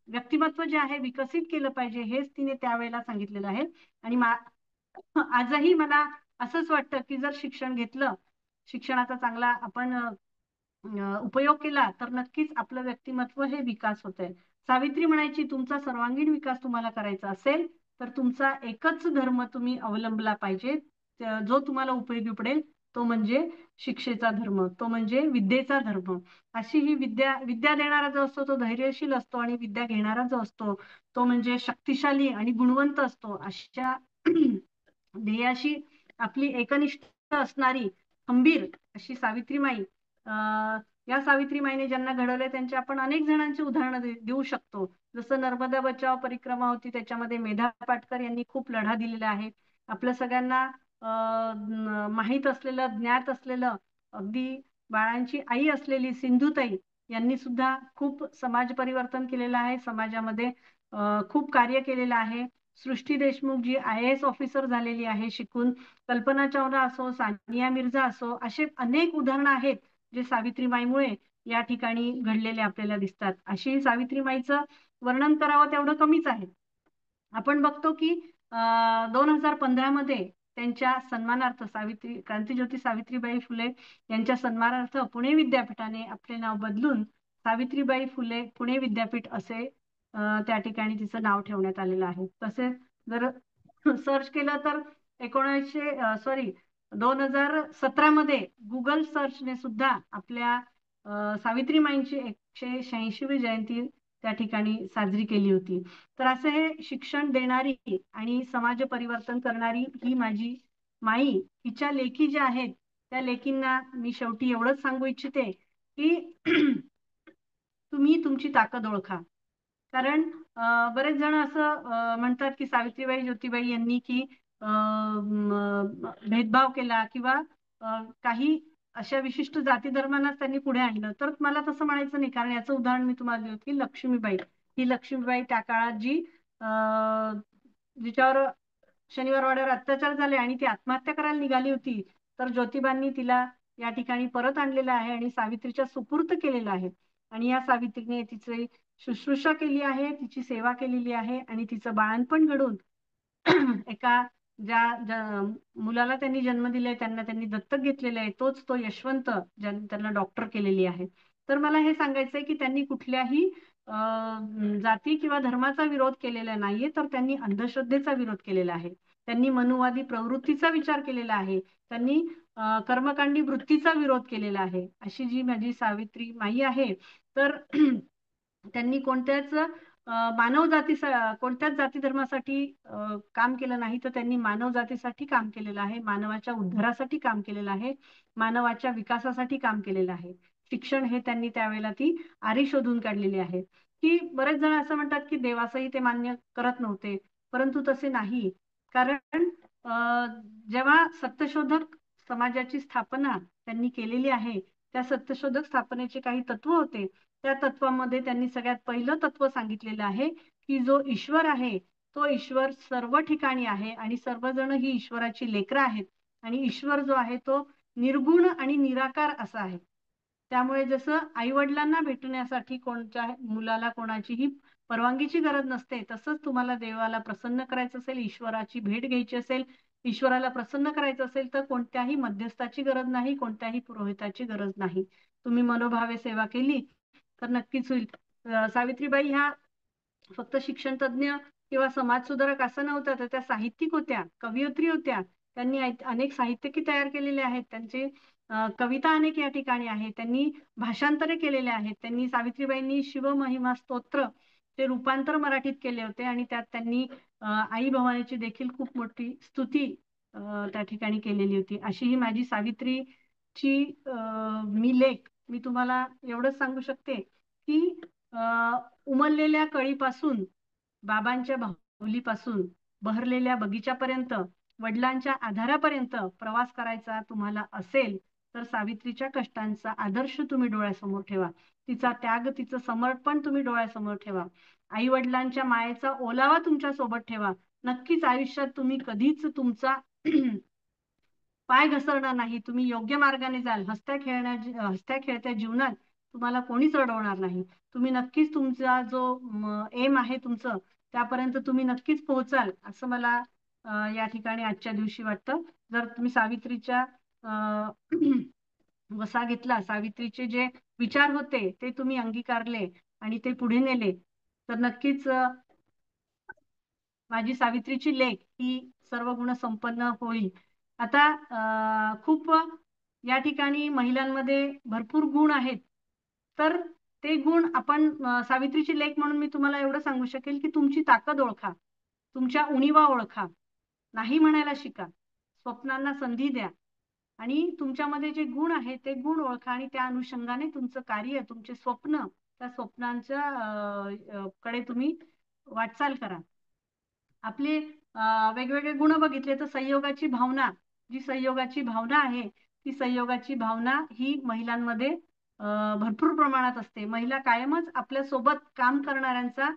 व्यक्तिमत्व जे आहे विकसित केलं पाहिजे हेच तिने त्यावेळेला सांगितलेलं आहे. आणि आजही मला असंच वाटतं की जर शिक्षण घेतलं, शिक्षणाचा चांगला आपण उपयोग केला तर नक्कीच आपलं व्यक्तिमत्व हे विकास होतंय. सावित्री म्हणायची तुमचा सर्वांगीण विकास तुम्हाला करायचा असेल तर तुमचा एकच धर्म तुम्ही अवलंबला पाहिजे जो तुम्हाला उपयोगी पडेल, तो म्हणजे शिक्षेचा धर्म, तो म्हणजे विद्येचा धर्म. अशी ही विद्या देणारा जो असतो तो धैर्यशील असतो आणि विद्या घेणारा जो असतो तो म्हणजे शक्तिशाली आणि गुणवंत असतो. अशा ध्येयाशी आपली एकनिष्ठ असणारी खंबीर अशी सावित्रीमाई, या सावित्रीमाईने ज्यांना घडवले त्यांचे आपण अनेक जणांची उदाहरणं देऊ शकतो. जसं नर्मदा बचाव परिक्रमा होती त्याच्यामध्ये मेधा पाटकर यांनी खूप लढा दिलेला आहे. आपल्या सगळ्यांना माहीत असलेलं, ज्ञात असलेलं, अगदी बाळांची आई असलेली सिंधुताई यांनी सुद्धा खूप समाज परिवर्तन केलेलं आहे. समाजामध्ये खूप कार्य केलेलं आहे. सृष्टी देशमुख जी IAS ऑफिसर झालेली आहे शिकून, कल्पना चावला असो, सानिया मिर्झा असो, असे अनेक उदाहरणं आहेत जे सावित्रीमाईमुळे या ठिकाणी घडलेले आपल्याला दिसतात. अशी सावित्रीमाईचं वर्णन करावं तेवढं कमीच आहे. आपण बघतो की 2015 मध्ये त्यांच्या सन्मानार्थ क्रांतीज्योती सावित्रीबाई फुले यांच्या सन्मानार्थ पुणे विद्यापीठाने आपले नाव बदलून सावित्रीबाई फुले पुणे विद्यापीठ असे त्या ठिकाणी तिचं नाव ठेवण्यात आलेलं आहे. तसेच जर सर्च केलं तर 2017 मध्ये गुगल सर्चने सुद्धा आपल्या सावित्रीमाईंची 186वी जयंती त्या ठिकाणी साजरी केली होती. तर असं हे शिक्षण देणारी आणि समाज परिवर्तन करणारी ही माझी माई, हिच्या लेखी ज्या आहेत त्या लेकींना मी शेवटी एवढंच सांगू इच्छिते की तुम्ही तुमची ताकद ओळखा. कारण बरेच जण असं म्हणतात की सावित्रीबाई ज्योतिबाई यांनी की भेदभाव केला किंवा काही अशा विशिष्ट जाती धर्मांनाच त्यांनी पुढे आणलं. तर मला तसं म्हणायचं नाही, कारण याचं उदाहरण मी तुम्हाला देऊ की लक्ष्मीबाई, ही लक्ष्मीबाई त्या काळात जी जिच्यावर शनिवार वाड्यावर अत्याचार झाले आणि ती आत्महत्या करायला निघाली होती, तर ज्योतिबांनी तिला या ठिकाणी परत आणलेलं आहे आणि सावित्रीच्या सुपूर्त केलेलं आहे. आणि या सावित्रीने तिची शुश्रूषा केली आहे, तिची सेवा केलेली आहे आणि तिचं बाळणपण घडून एका ज्या मुलाला त्यांनी जन्म दिलाय, त्यांनी दत्तक घेतलेलं आहे, तोच तो यशवंत, ज्यांनी त्यांना डॉक्टर केलेली आहे. तर मला हे सांगायचंय की त्यांनी कुठल्याही जाती किंवा धर्माचा विरोध केलेला नाहीये, तर त्यांनी अंधश्रद्धेचा विरोध केलेला आहे. त्यांनी मनुवादी प्रवृत्तीचा विचार केलेला आहे. त्यांनी कर्मकांडी वृत्तीचा विरोध केलेला आहे. अशी जी माझी सावित्री माई आहे, तर त्यांनी कोणत्याच जाती धर्मासाठी काम केलं नाही, तर त्यांनी मानव जातीसाठी काम केलेलं आहे, मानवाच्या उद्धारासाठी काम केलेलं आहे, मानवाच्या विकासासाठी काम केलेलं आहे. शिक्षण हे त्यांनी त्यावेळेला ती आरी शोधून काढलेली आहे. की बरेच जण असं म्हणतात की देवासही ते मान्य करत नव्हते, परंतु तसे नाही. कारण जेव्हा सत्यशोधक समाजाची स्थापना त्यांनी केलेली आहे, त्या सत्यशोधक स्थापनेचे काही तत्व होते. त्या तत्वामध्ये त्यांनी सगळ्यात पहिलं तत्व सांगितलेलं आहे की जो ईश्वर आहे तो ईश्वर सर्व ठिकाणी आहे आणि सर्वजण ही ईश्वराची लेकरं आहेत. आणि ईश्वर जो आहे तो निर्गुण आणि निराकार असा आहे. त्यामुळे जसं आई वडिलांना भेटण्यासाठी कोणत्या मुलाला कोणाचीही परवानगीची गरज नसते, तसंच तुम्हाला देवाला प्रसन्न करायचं असेल, ईश्वराची भेट घ्यायची असेल, ईश्वराला प्रसन्न करायचं असेल, तर कोणत्याही मध्यस्थाची गरज नाही, कोणत्याही पुरोहिताची गरज नाही. तुम्ही मनोभावे सेवा केली तर नक्कीच होईल. सावित्रीबाई ह्या फक्त शिक्षण तज्ञ किंवा समाज सुधारक असं नव्हतं, तर त्या साहित्यिक होत्या, कवयित्री होत्या. त्यांनी अनेक साहित्यिकी तयार केलेले आहेत. त्यांचे कविता अनेक या ठिकाणी आहेत. त्यांनी भाषांतरे केलेले आहेत. त्यांनी सावित्रीबाईंनी शिवमहिमा स्तोत्र ते रूपांतर मराठीत केले होते आणि त्यात त्यांनी आई भवानीची देखील खूप मोठी स्तुती त्या ठिकाणी केलेली होती. अशी ही माझी सावित्रीची मी तुम्हाला एवढंच सांगू शकते की उमललेल्या कळीपासून, बाबांच्या बाहुलीपासून, बहरलेल्या बगीच्यापर्यंत, वडिलांच्या आधारापर्यंत प्रवास करायचा तुम्हाला असेल, तर सावित्रीच्या कष्टांचा आदर्श तुम्ही डोळ्यासमोर ठेवा. तिचा त्याग, तिचं समर्पण तुम्ही डोळ्यासमोर ठेवा. आई वडिलांच्या मायेचा ओलावा तुमच्या सोबत ठेवा. नक्कीच आयुष्यात तुम्ही कधीच तुमचा पाय घसरणार नाही. तुम्ही योग्य मार्गाने जाल. हसत्या खेळत्या जीवनात तुम्हाला कोणीच अडवणार नाही. तुम्ही नक्कीच तुमचा जो एम आहे तुमचं, त्यापर्यंत तुम्ही नक्कीच पोहोचाल असं मला या ठिकाणी आजच्या दिवशी वाटतं. जर तुम्ही सावित्रीच्या वसा घेतला, सावित्रीचे जे विचार होते ते तुम्ही अंगीकारले आणि ते पुढे नेले, तर नक्कीच माझी सावित्रीची लेक ही सर्व गुण संपन्न होईल. आता खूप या ठिकाणी महिलांमध्ये भरपूर गुण आहेत, तर ते गुण आपण सावित्रीची लेक म्हणून मी तुम्हाला एवढं सांगू शकेल की तुमची ताकद ओळखा, तुमच्या उणीवा ओळखा, नाही म्हणायला शिका, स्वप्नांना संधी द्या आणि तुमच्यामध्ये जे गुण आहेत ते गुण ओळखा आणि त्या अनुषंगाने तुमचं कार्य, तुमचे स्वप्न, त्या स्वप्नांच्या कडे तुम्ही वाटचाल करा. आपले वेगवेगळे गुण बघितले तर संयोगाची भावना आहे, ती संयोगाची भावना ही महिलांमध्ये भरपूर प्रमाणात असते. महिला कायमच आपल्या सोबत काम करणाऱ्यांचा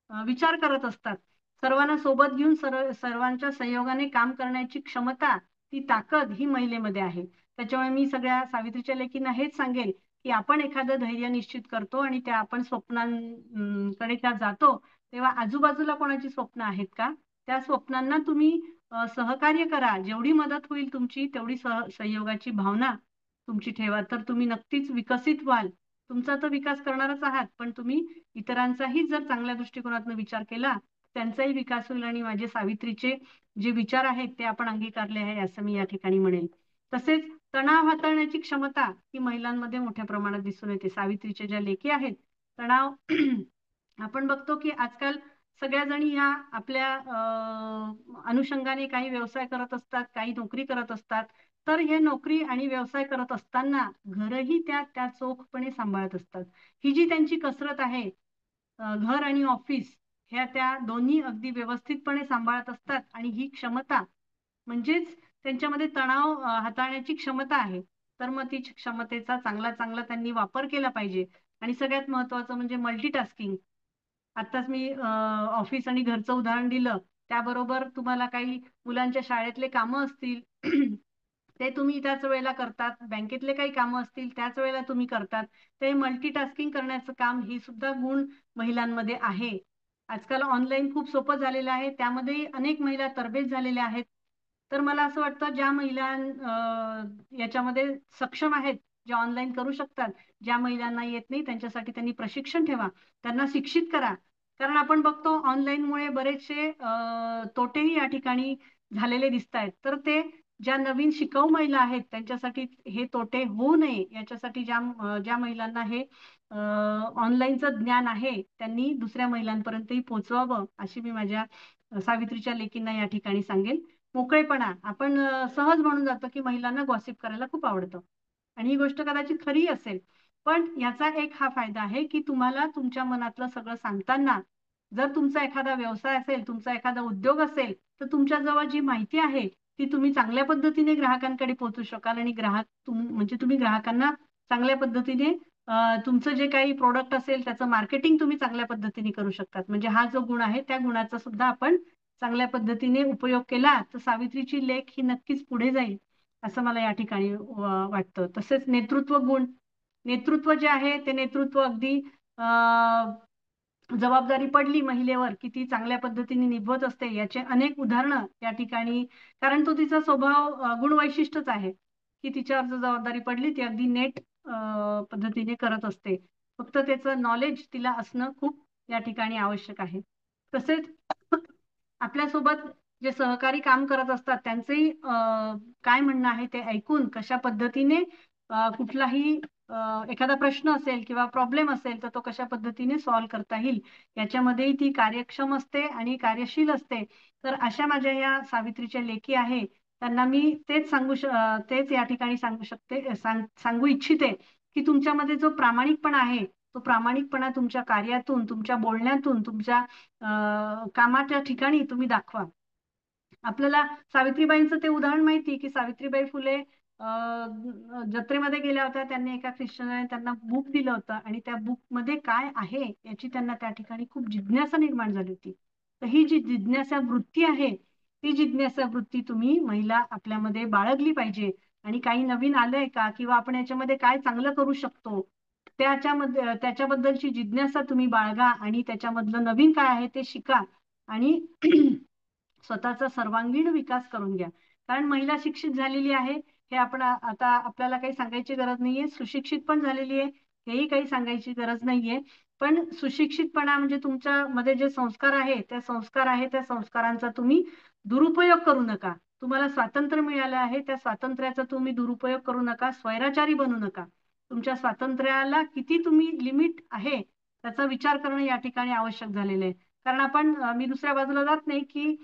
विचार करत असतात. सर्वांना सोबत घेऊन सर्वांच्या संयोगाने काम करण्याची क्षमता, ती ताकद ही महिलेमध्ये आहे. त्याच्यामुळे मी सगळ्या सावित्रीच्या लेकींना हेच सांगेल की आपण एखादं धैर्य निश्चित करतो आणि त्या आपण स्वप्नांकडे त्या जातो, तेव्हा आजूबाजूला कोणाची स्वप्न आहेत का, त्या स्वप्नांना तुम्ही सहकार्य करा. जेवढी मदत होईल तुमची तेवढी संयोगाची भावना तुमची ठेवा, तर तुम्ही नक्कीच विकसित व्हाल. तुमचा तर विकास करणारच आहात, पण तुम्ही इतरांचाही जर चांगल्या दृष्टिकोनातून विचार केला, त्यांचाही विकास होईल. आणि माझे सावित्रीचे जे विचार आहेत ते आपण अंगीकारले आहे असं मी या ठिकाणी म्हणेल. तसेच तणाव हाताळण्याची क्षमता ही महिलांमध्ये मोठ्या प्रमाणात दिसून येते. सावित्रीच्या ज्या लेखी आहेत, तणाव आपण बघतो की आजकाल सगळ्या जणी ह्या आपल्या अनुषंगाने काही व्यवसाय करत असतात, काही नोकरी करत असतात, तर हे नोकरी आणि व्यवसाय करत असताना घरही त्या चोखपणे सांभाळत असतात. ही जी त्यांची कसरत आहे, घर आणि ऑफिस ह्या त्या दोन्ही अगदी व्यवस्थितपणे सांभाळत असतात. आणि ही क्षमता म्हणजेच त्यांच्यामध्ये तणाव हाताळण्याची क्षमता आहे. तर मग ती क्षमतेचा चांगला चांगला त्यांनी वापर केला पाहिजे. आणि सगळ्यात महत्वाचं म्हणजे मल्टीटास्किंग. आताच मी ऑफिस आणि घरचं उदाहरण दिलं. त्याबरोबर तुम्हाला काही मुलांच्या शाळेतले कामं असतील ते तुम्ही त्याच वेळेला करतात. बँकेतले काही कामं असतील त्याच वेळेला तुम्ही करतात. ते मल्टीटास्किंग करण्याचं काम ही सुद्धा गुण महिलांमध्ये आहे. आजकाल ऑनलाईन खूप सोपं झालेलं आहे. त्यामध्ये अनेक महिला तरबेज झालेल्या आहेत. तर मला असं वाटतं ज्या महिला याच्यामध्ये सक्षम आहेत, ज्या ऑनलाईन करू शकतात, ज्या महिलांना येत नाही त्यांच्यासाठी त्यांनी प्रशिक्षण ठेवा, त्यांना शिक्षित करा. कारण आपण बघतो ऑनलाईनमुळे बरेचसे तोटेही या ठिकाणी झालेले दिसत आहेत. तर ते ज्या नवीन शिकाऊ महिला आहेत त्यांच्यासाठी हे तोटे होऊ नये याच्यासाठी ज्या महिलांना हे ऑनलाईनचं ज्ञान आहे त्यांनी दुसऱ्या महिलांपर्यंतही पोहोचवावं, अशी मी माझ्या सावित्रीच्या लेकींना या ठिकाणी सांगेल. मोकळेपणा आपण सहज म्हणून जातो की महिलांना गॉसिप करायला खूप आवडतं, आणि ही गोष्ट कदाचित खरी असेल. पण याचा एक हा फायदा आहे की तुम्हाला तुमच्या मनातलं सगळं सांगताना, जर तुमचा एखादा व्यवसाय असेल, तुमचा एखादा उद्योग असेल, तर तुमच्या जवळ जी माहिती आहे ती तुम्ही चांगल्या पद्धतीने ग्राहकांकडे पोहोचू शकाल. आणि म्हणजे तुम्ही ग्राहकांना चांगल्या पद्धतीने तुमचं जे काही प्रोडक्ट असेल त्याचं मार्केटिंग तुम्ही चांगल्या पद्धतीने करू शकतात. म्हणजे हा जो गुण आहे त्या गुणाचा सुद्धा आपण चांगल्या पद्धतीने उपयोग केला तर सावित्रीची लेख ही नक्कीच पुढे जाईल, असं मला या ठिकाणी वाटतं. तसेच नेतृत्व गुण, नेतृत्व जे आहे ते नेतृत्व अगदी जबाबदारी पडली महिलेवर की ती चांगल्या पद्धतीने निभवत असते, याचे अनेक उदाहरणं या ठिकाणी. कारण तो तिचा स्वभाव गुणवैशिष्ट्यच आहे की तिच्यावर जर जबाबदारी पडली ती अगदी नेट पद्धतीने करत असते. फक्त त्याचं नॉलेज तिला असणं खूप या ठिकाणी आवश्यक आहे. तसेच आपल्यासोबत जे सहकारी काम करत असतात त्यांचंही काय म्हणणं आहे ते ऐकून कशा पद्धतीने कुठलाही एखादा प्रश्न असेल किंवा प्रॉब्लेम असेल तर तो कशा पद्धतीने सॉल्व्ह करता येईल याच्यामध्येही ती कार्यक्षम असते आणि कार्यशील असते. तर अशा माझ्या या सावित्रीच्या लेखी आहे, त्यांना मी तेच या ठिकाणी सांगू इच्छिते की तुमच्यामध्ये जो प्रामाणिकपणा आहे तो प्रामाणिकपणा तुमच्या कार्यातून, तुमच्या बोलण्यातून, तुमच्या कामाच्या ठिकाणी तुम्ही दाखवा. आपल्याला सावित्रीबाईंचं ते उदाहरण माहिती की सावित्रीबाई फुले जत्रेमध्ये गेल्या होत्या. त्यांनी एका ख्रिश्चनाने त्यांना बुक दिलं होतं आणि त्या बुक मध्ये काय आहे याची त्यांना त्या ठिकाणी खूप जिज्ञासा निर्माण झाली होती. तर ही जी जिज्ञासा वृत्ती आहे ती जिज्ञासा वृत्ती तुम्ही महिला आपल्यामध्ये बाळगली पाहिजे. आणि काही नवीन आलंय का किंवा आपण याच्यामध्ये काय चांगलं करू शकतो त्याच्याबद्दलची जिज्ञासा तुम्ही बाळगा आणि त्याच्यामधलं नवीन काय आहे ते शिका आणि स्वतःचा सर्वांगीण विकास करून घ्या. कारण महिला शिक्षित झालेली आहे हे आपण आता आपल्याला काही सांगायची गरज नाहीये. सुशिक्षित पण झालेली आहे हेही काही सांगायची गरज नाहीये. पण सुशिक्षितपणा म्हणजे तुमच्या मध्ये जे संस्कार आहे त्या संस्कारांचा तुम्ही दुरुपयोग करू नका. तुम्हाला स्वातंत्र्य मिळालं आहे त्या स्वातंत्र्याचा तुम्ही दुरुपयोग करू नका. स्वैराचारी बनू नका. तुमच्या स्वातंत्र्याला किती तुम्ही लिमिट आहे त्याचा विचार करणं या ठिकाणी आवश्यक झालेलं आहे. कारण मी दुसऱ्या बाजूला जात नाही की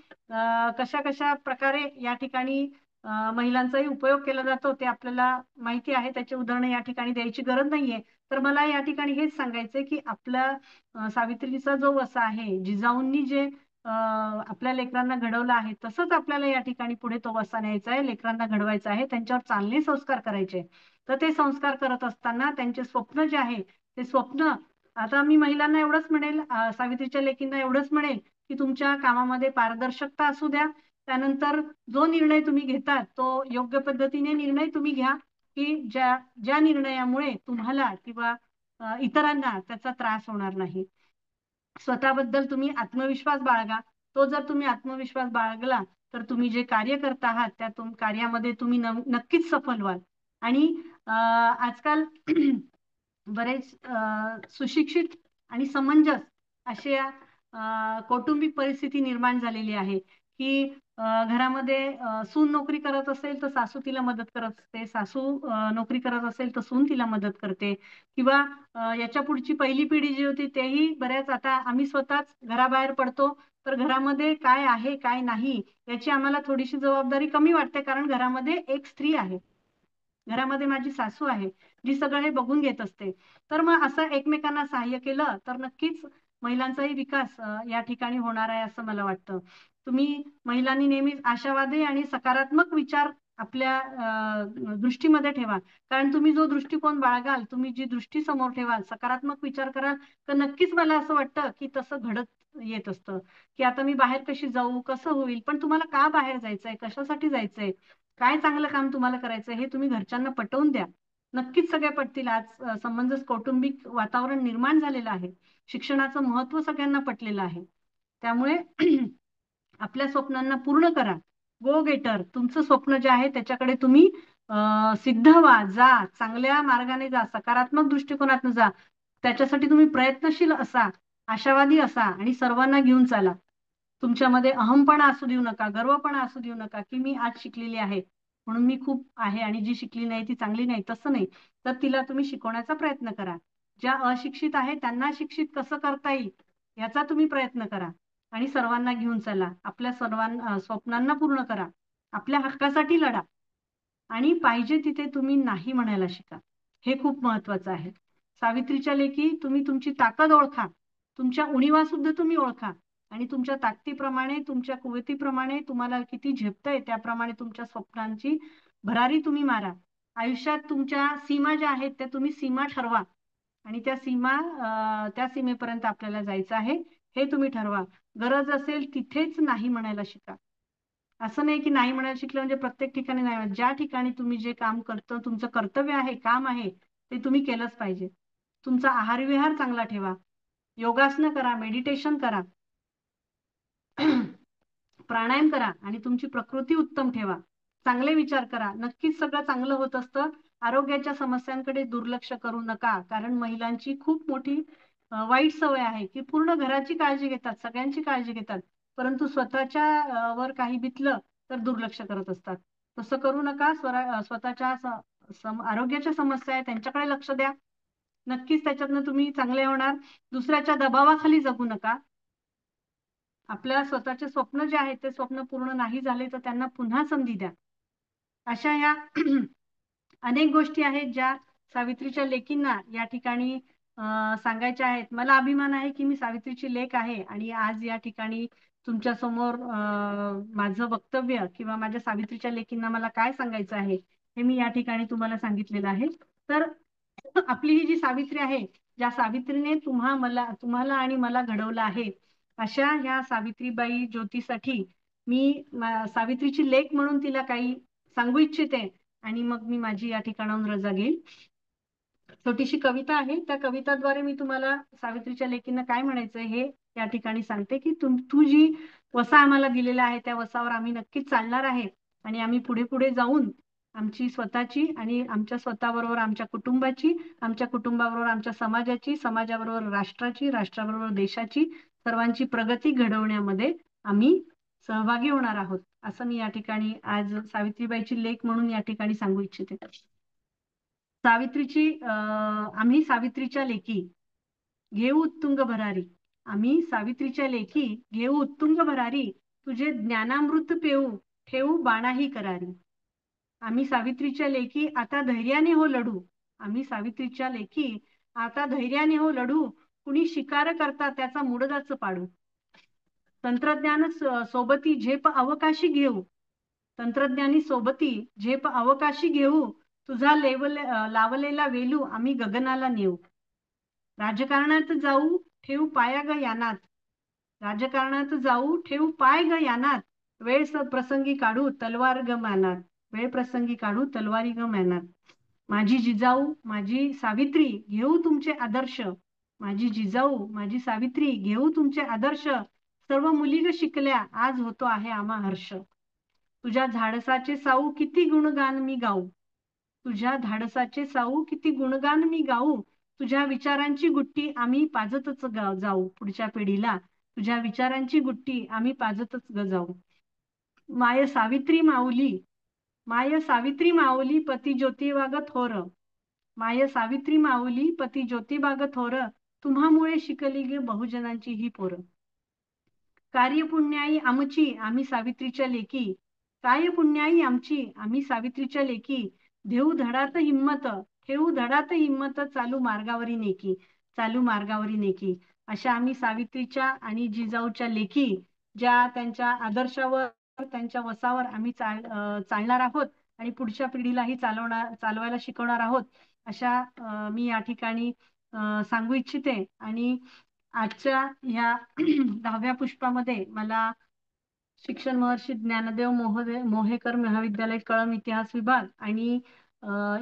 कशा कशा प्रकारे या ठिकाणी महिलांचाही उपयोग केला जातो ते आपल्याला माहिती आहे. त्याची उदाहरणं या ठिकाणी द्यायची गरज नाहीये. तर मला या ठिकाणी हेच सांगायचंय की आपला सावित्रीचा जो वसा आहे, जिजाऊंनी जे आपल्या लेकरांना घडवलं आहे तसंच आपल्याला या ठिकाणी पुढे तो वसा न्यायचा आहे. लेकरांना घडवायचा आहे, त्यांच्यावर चांगले संस्कार करायचे. तर ते संस्कार करत असताना त्यांचे स्वप्न जे आहे ते स्वप्न, आता मी महिलांना एवढंच म्हणेल, सावित्रीच्या लेकींना एवढंच म्हणेल की तुमच्या कामामध्ये पारदर्शकता असू द्या. त्यानंतर जो निर्णय तुम्ही घेतात तो योग्य पद्धतीने निर्णय तुम्ही घ्या की ज्या निर्णयामुळे तुम्हाला किंवा इतरांना त्याचा त्रास होणार नाही. स्वतःबद्दल तुम्ही आत्मविश्वास बाळगा. तो जर तुम्ही आत्मविश्वास बाळगला तर तुम्ही जे कार्य करत आहात त्या कार्यामध्ये तुम्ही नक्कीच सफल व्हाल. आणि आजकाल बरेच सुशिक्षित आणि समंजस अशा कौटुंबिक परिस्थिती निर्माण झालेली आहे की घरामध्ये सून नोकरी करत असेल तर सासू तिला मदत करत असते, सासू नोकरी करत असेल तर सून तिला मदत करते. किंवा याच्या पुढची पहिली पिढी जी होती तेही बऱ्याच, आता आम्ही स्वतःच घराबाहेर पडतो तर घरामध्ये काय आहे काय नाही याची आम्हाला थोडीशी जबाबदारी कमी वाटते, कारण घरामध्ये एक स्त्री आहे, घरामध्ये माझी सासू आहे जी सगळं हे बघून घेत असते. तर मग असं एकमेकांना सहाय्य केलं तर नक्कीच महिलांचाही विकास या ठिकाणी होणार आहे असं मला वाटतं. तुम्ही महिलांनी नेहमीच आशावादी आणि सकारात्मक विचार आपल्या दृष्टीमध्ये ठेवा. कारण तुम्ही जो दृष्टिकोन बाळगाल, तुम्ही जी दृष्टी समोर ठेवाल, सकारात्मक विचार कराल, तर नक्कीच मला असं वाटतं की तसं घडत येत असतं. की आता मी बाहेर कशी जाऊ, कसं होईल, पण तुम्हाला का बाहेर जायचंय, कशासाठी जायचंय, काय चांगलं काम तुम्हाला करायचंय हे तुम्ही घरच्यांना पटवून द्या. नक्कीच सगळे पटतील. आज समंजस कौटुंबिक वातावरण निर्माण झालेलं आहे. शिक्षणाचं महत्व सगळ्यांना पटलेलं आहे. त्यामुळे आपल्या स्वप्नांना पूर्ण करा. गो गेटर. तुमचं स्वप्न जे आहे त्याच्याकडे तुम्ही सिद्ध व्हा, जा, चांगल्या मार्गाने जा, सकारात्मक दृष्टिकोनातून जा. त्याच्यासाठी तुम्ही प्रयत्नशील असा, आशावादी असा आणि सर्वांना घेऊन चाला. तुमच्यामध्ये अहमपणा असू देऊ नका, गर्वपणा असू देऊ नका की मी आज शिकलेली आहे म्हणून मी खूप आहे आणि जी शिकली नाही ती चांगली नाही, तसं नाही. तर तिला तुम्ही शिकवण्याचा प्रयत्न करा. ज्या अशिक्षित आहे त्यांना शिक्षित कसं करता येईल याचा तुम्ही प्रयत्न करा आणि सर्वांना घेऊन चला. आपल्या सर्वांना स्वप्नांना पूर्ण करा, आपल्या हक्कासाठी लढा आणि पाहिजे तिथे तुम्ही नाही म्हणायला शिका. हे खूप महत्वाचं आहे. सावित्रीच्या लेखी तुम्ही तुमची ताकद ओळखा, तुमच्या उणीवा सुद्धा तुम्ही ओळखा आणि तुमच्या ताकदीप्रमाणे, तुमच्या कुवतीप्रमाणे तुम्हाला किती झेपतंय त्याप्रमाणे तुमच्या स्वप्नांची भरारी तुम्ही मारा. आयुष्यात तुमच्या सीमा ज्या आहेत त्या तुम्ही सीमा ठरवा आणि त्या त्या सीमेपर्यंत आपल्याला जायचं आहे हे तुम्ही ठरवा. गरज असेल तिथेच नाही म्हणायला शिका. असं नाही की नाही म्हणायला शिकलं म्हणजे प्रत्येक ठिकाणी नाही. ज्या ठिकाणी तुम्ही जे काम करतो, तुमचं कर्तव्य आहे, काम आहे, ते तुम्ही केलंच पाहिजे. तुमचा आहार विहार चांगला ठेवा, योगासनं करा, मेडिटेशन करा, प्राणायाम करा आणि तुमची प्रकृती उत्तम ठेवा. चांगले विचार करा, नक्कीच सगळं चांगलं होत असतं. आरोग्याच्या समस्यांकडे दुर्लक्ष करू नका, कारण महिलांची खूप मोठी वाईट सवय आहे की पूर्ण घराची काळजी घेतात, सगळ्यांची काळजी घेतात, परंतु स्वतःच्या वर काही बितलं तर दुर्लक्ष करत असतात. तसं करू नका. स्वतःच्या आरोग्याच्या समस्या आहे त्यांच्याकडे लक्ष द्या. नक्कीच त्याच्यातनं तुम्ही चांगले होणार. दुसऱ्याच्या दबावाखाली जगू नका. आपल्या स्वतःचे स्वप्न जे आहेत ते स्वप्न पूर्ण नाही झाले तर त्यांना पुन्हा संधी द्या. अशा या अनेक गोष्टी आहेत ज्या सावित्रीच्या लेकींना या ठिकाणी सांगायच्या आहेत. मला अभिमान आहे की मी सावित्रीची लेक आहे आणि आज या ठिकाणी तुमच्या समोर माझं वक्तव्य किंवा माझ्या सावित्रीच्या लेकींना मला काय सांगायचं आहे हे मी या ठिकाणी तुम्हाला सांगितलेलं आहे. तर आपली ही जी सावित्री आहे, ज्या सावित्रीने तुम्हाला आणि मला घडवलं आहे, अशा ह्या सावित्रीबाई ज्योतीसाठी मी सावित्रीची लेक म्हणून तिला काही सांगू इच्छिते आणि मग मी माझी या ठिकाणाहून रजा घेईल. छोटीशी कविता आहे, त्या कविताद्वारे मी तुम्हाला सावित्रीच्या लेकींना काय म्हणायचं हे या ठिकाणी सांगते की तू जी वसा आम्हाला दिलेला आहे त्या वसावर आम्ही नक्कीच चालणार आहे आणि आम्ही पुढे पुढे जाऊन आमची स्वतःची आणि आमच्या स्वतःबरोबर आमच्या कुटुंबाची, आमच्या कुटुंबाबरोबर आमच्या समाजाची, समाजाबरोबर राष्ट्राची, राष्ट्राबरोबर देशाची, सर्वांची प्रगती घडवण्यामध्ये आम्ही सहभागी होणार आहोत असं मी या ठिकाणी आज सावित्रीबाईची लेक म्हणून या ठिकाणी सांगू इच्छिते. आम्ही सावित्रीच्या लेकी घेऊ उत्तुंग भरारी, आम्ही सावित्रीच्या लेकी घेऊ उत्तुंग भरारी, तुझे ज्ञानामृत पेऊ ठेवू बाणाही करारी. आम्ही सावित्रीच्या लेकी आता धैर्याने हो लढू, आम्ही सावित्रीच्या लेकी आता धैर्याने हो लढू, कुणी शिकार करता त्याचा मुडदाच पाडू. तंत्रज्ञान सोबती झेप अवकाशी घेऊ, तंत्रज्ञानी सोबती झेप अवकाशी घेऊ, तुझा लावलेला वेलू आम्ही गगनाला नेऊ. राजकारणात जाऊ ठेवू पाया ग यानात, राजकारणात जाऊ ठेवू पाय ग यानात, वेळ प्रसंगी काढू तलवार ग मानात, वेळ प्रसंगी काढू तलवारी ग मानात. माझी जिजाऊ माझी सावित्री घेऊ तुमचे आदर्श, माझी जिजाऊ माझी सावित्री घेऊ तुमचे आदर्श, सर्व मुली ग शिकल्या आज होतो आहे आम्हा हर्ष. तुझ्या धाडसाचे साऊ किती गुणगान मी गाऊ, तुझ्या धाडसाचे साऊ किती गुणगान मी गाऊ, तुझ्या विचारांची गुट्टी आम्ही पाजतच जाऊ, पुढच्या पिढीला तुझ्या विचारांची गुट्टी आम्ही पाजतच जाऊ. माय सावित्री माऊली, माय सावित्री माऊली पती ज्योतिबाग थोर, माय सावित्री माऊली पती ज्योतिबाग थोर, तुम्हामुळे शिकली गे बहुजनांची ही पोर. कार्यपुण्याई आमची आम्ही सावित्रीच्या लेकी, कार्यपुण्याई आमची आम्ही सावित्रीच्या लेकी, देऊ धडात हिम्मत, ठेवू धडात हिम्मत, चालू मार्गावरी नेकी, चालू मार्गावरी नेकी. अशा आम्ही सावित्रीच्या आणि जिजाऊच्या लेकी, ज्या त्यांच्या आदर्शावर त्यांच्या वसावर आम्ही चालणार आहोत आणि पुढच्या पिढीलाही चालवायला शिकवणार आहोत, अशा मी या ठिकाणी सांगू इच्छिते. आणि आजच्या ह्या 10व्या पुष्पामध्ये मला शिक्षण महर्षी ज्ञानदेव मोहेकर महाविद्यालय कळम इतिहास विभाग आणि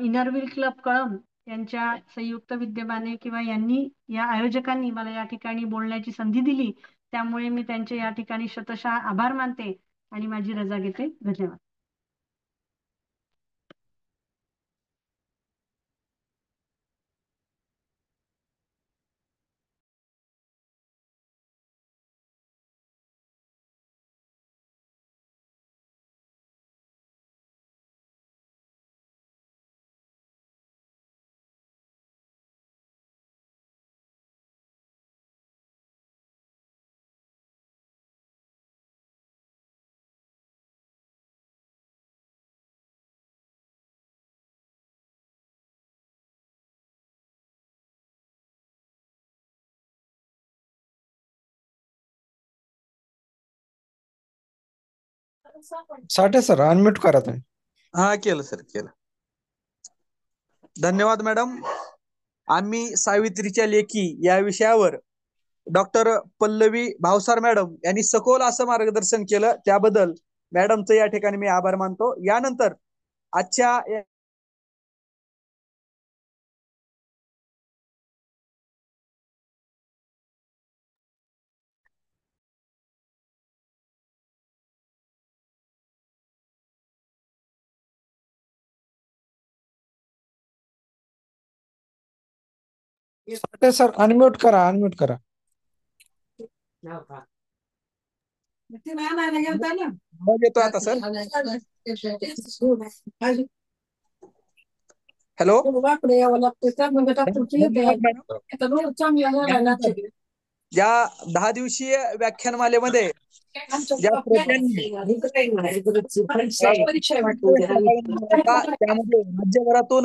इनरव्हील क्लब कळम यांच्या संयुक्त विद्यमाने किंवा या आयोजकांनी मला या ठिकाणी बोलण्याची संधी दिली, त्यामुळे मी त्यांचे या ठिकाणी शतशः आभार मानते आणि माझी रजा घेते. धन्यवाद. साठे सर अनम्यूट करा तुम्ही. हा केलं सर, केलं. धन्यवाद मॅडम. आम्ही सावित्रीच्या लेखी या विषयावर डॉक्टर पल्लवी भावसार मॅडम यांनी सखोल असं मार्गदर्शन केलं, त्याबद्दल मॅडमचं या ठिकाणी मी आभार मानतो. यानंतर आजच्या साठे सर अनम्यूट करा, अनम्यूट करा. आवाज येतोय आता सर? हॅलो. या 10 दिवसीय व्याख्यानमालेमध्ये ज्या श्रोत्यांनी त्यामध्ये राज्यभरातून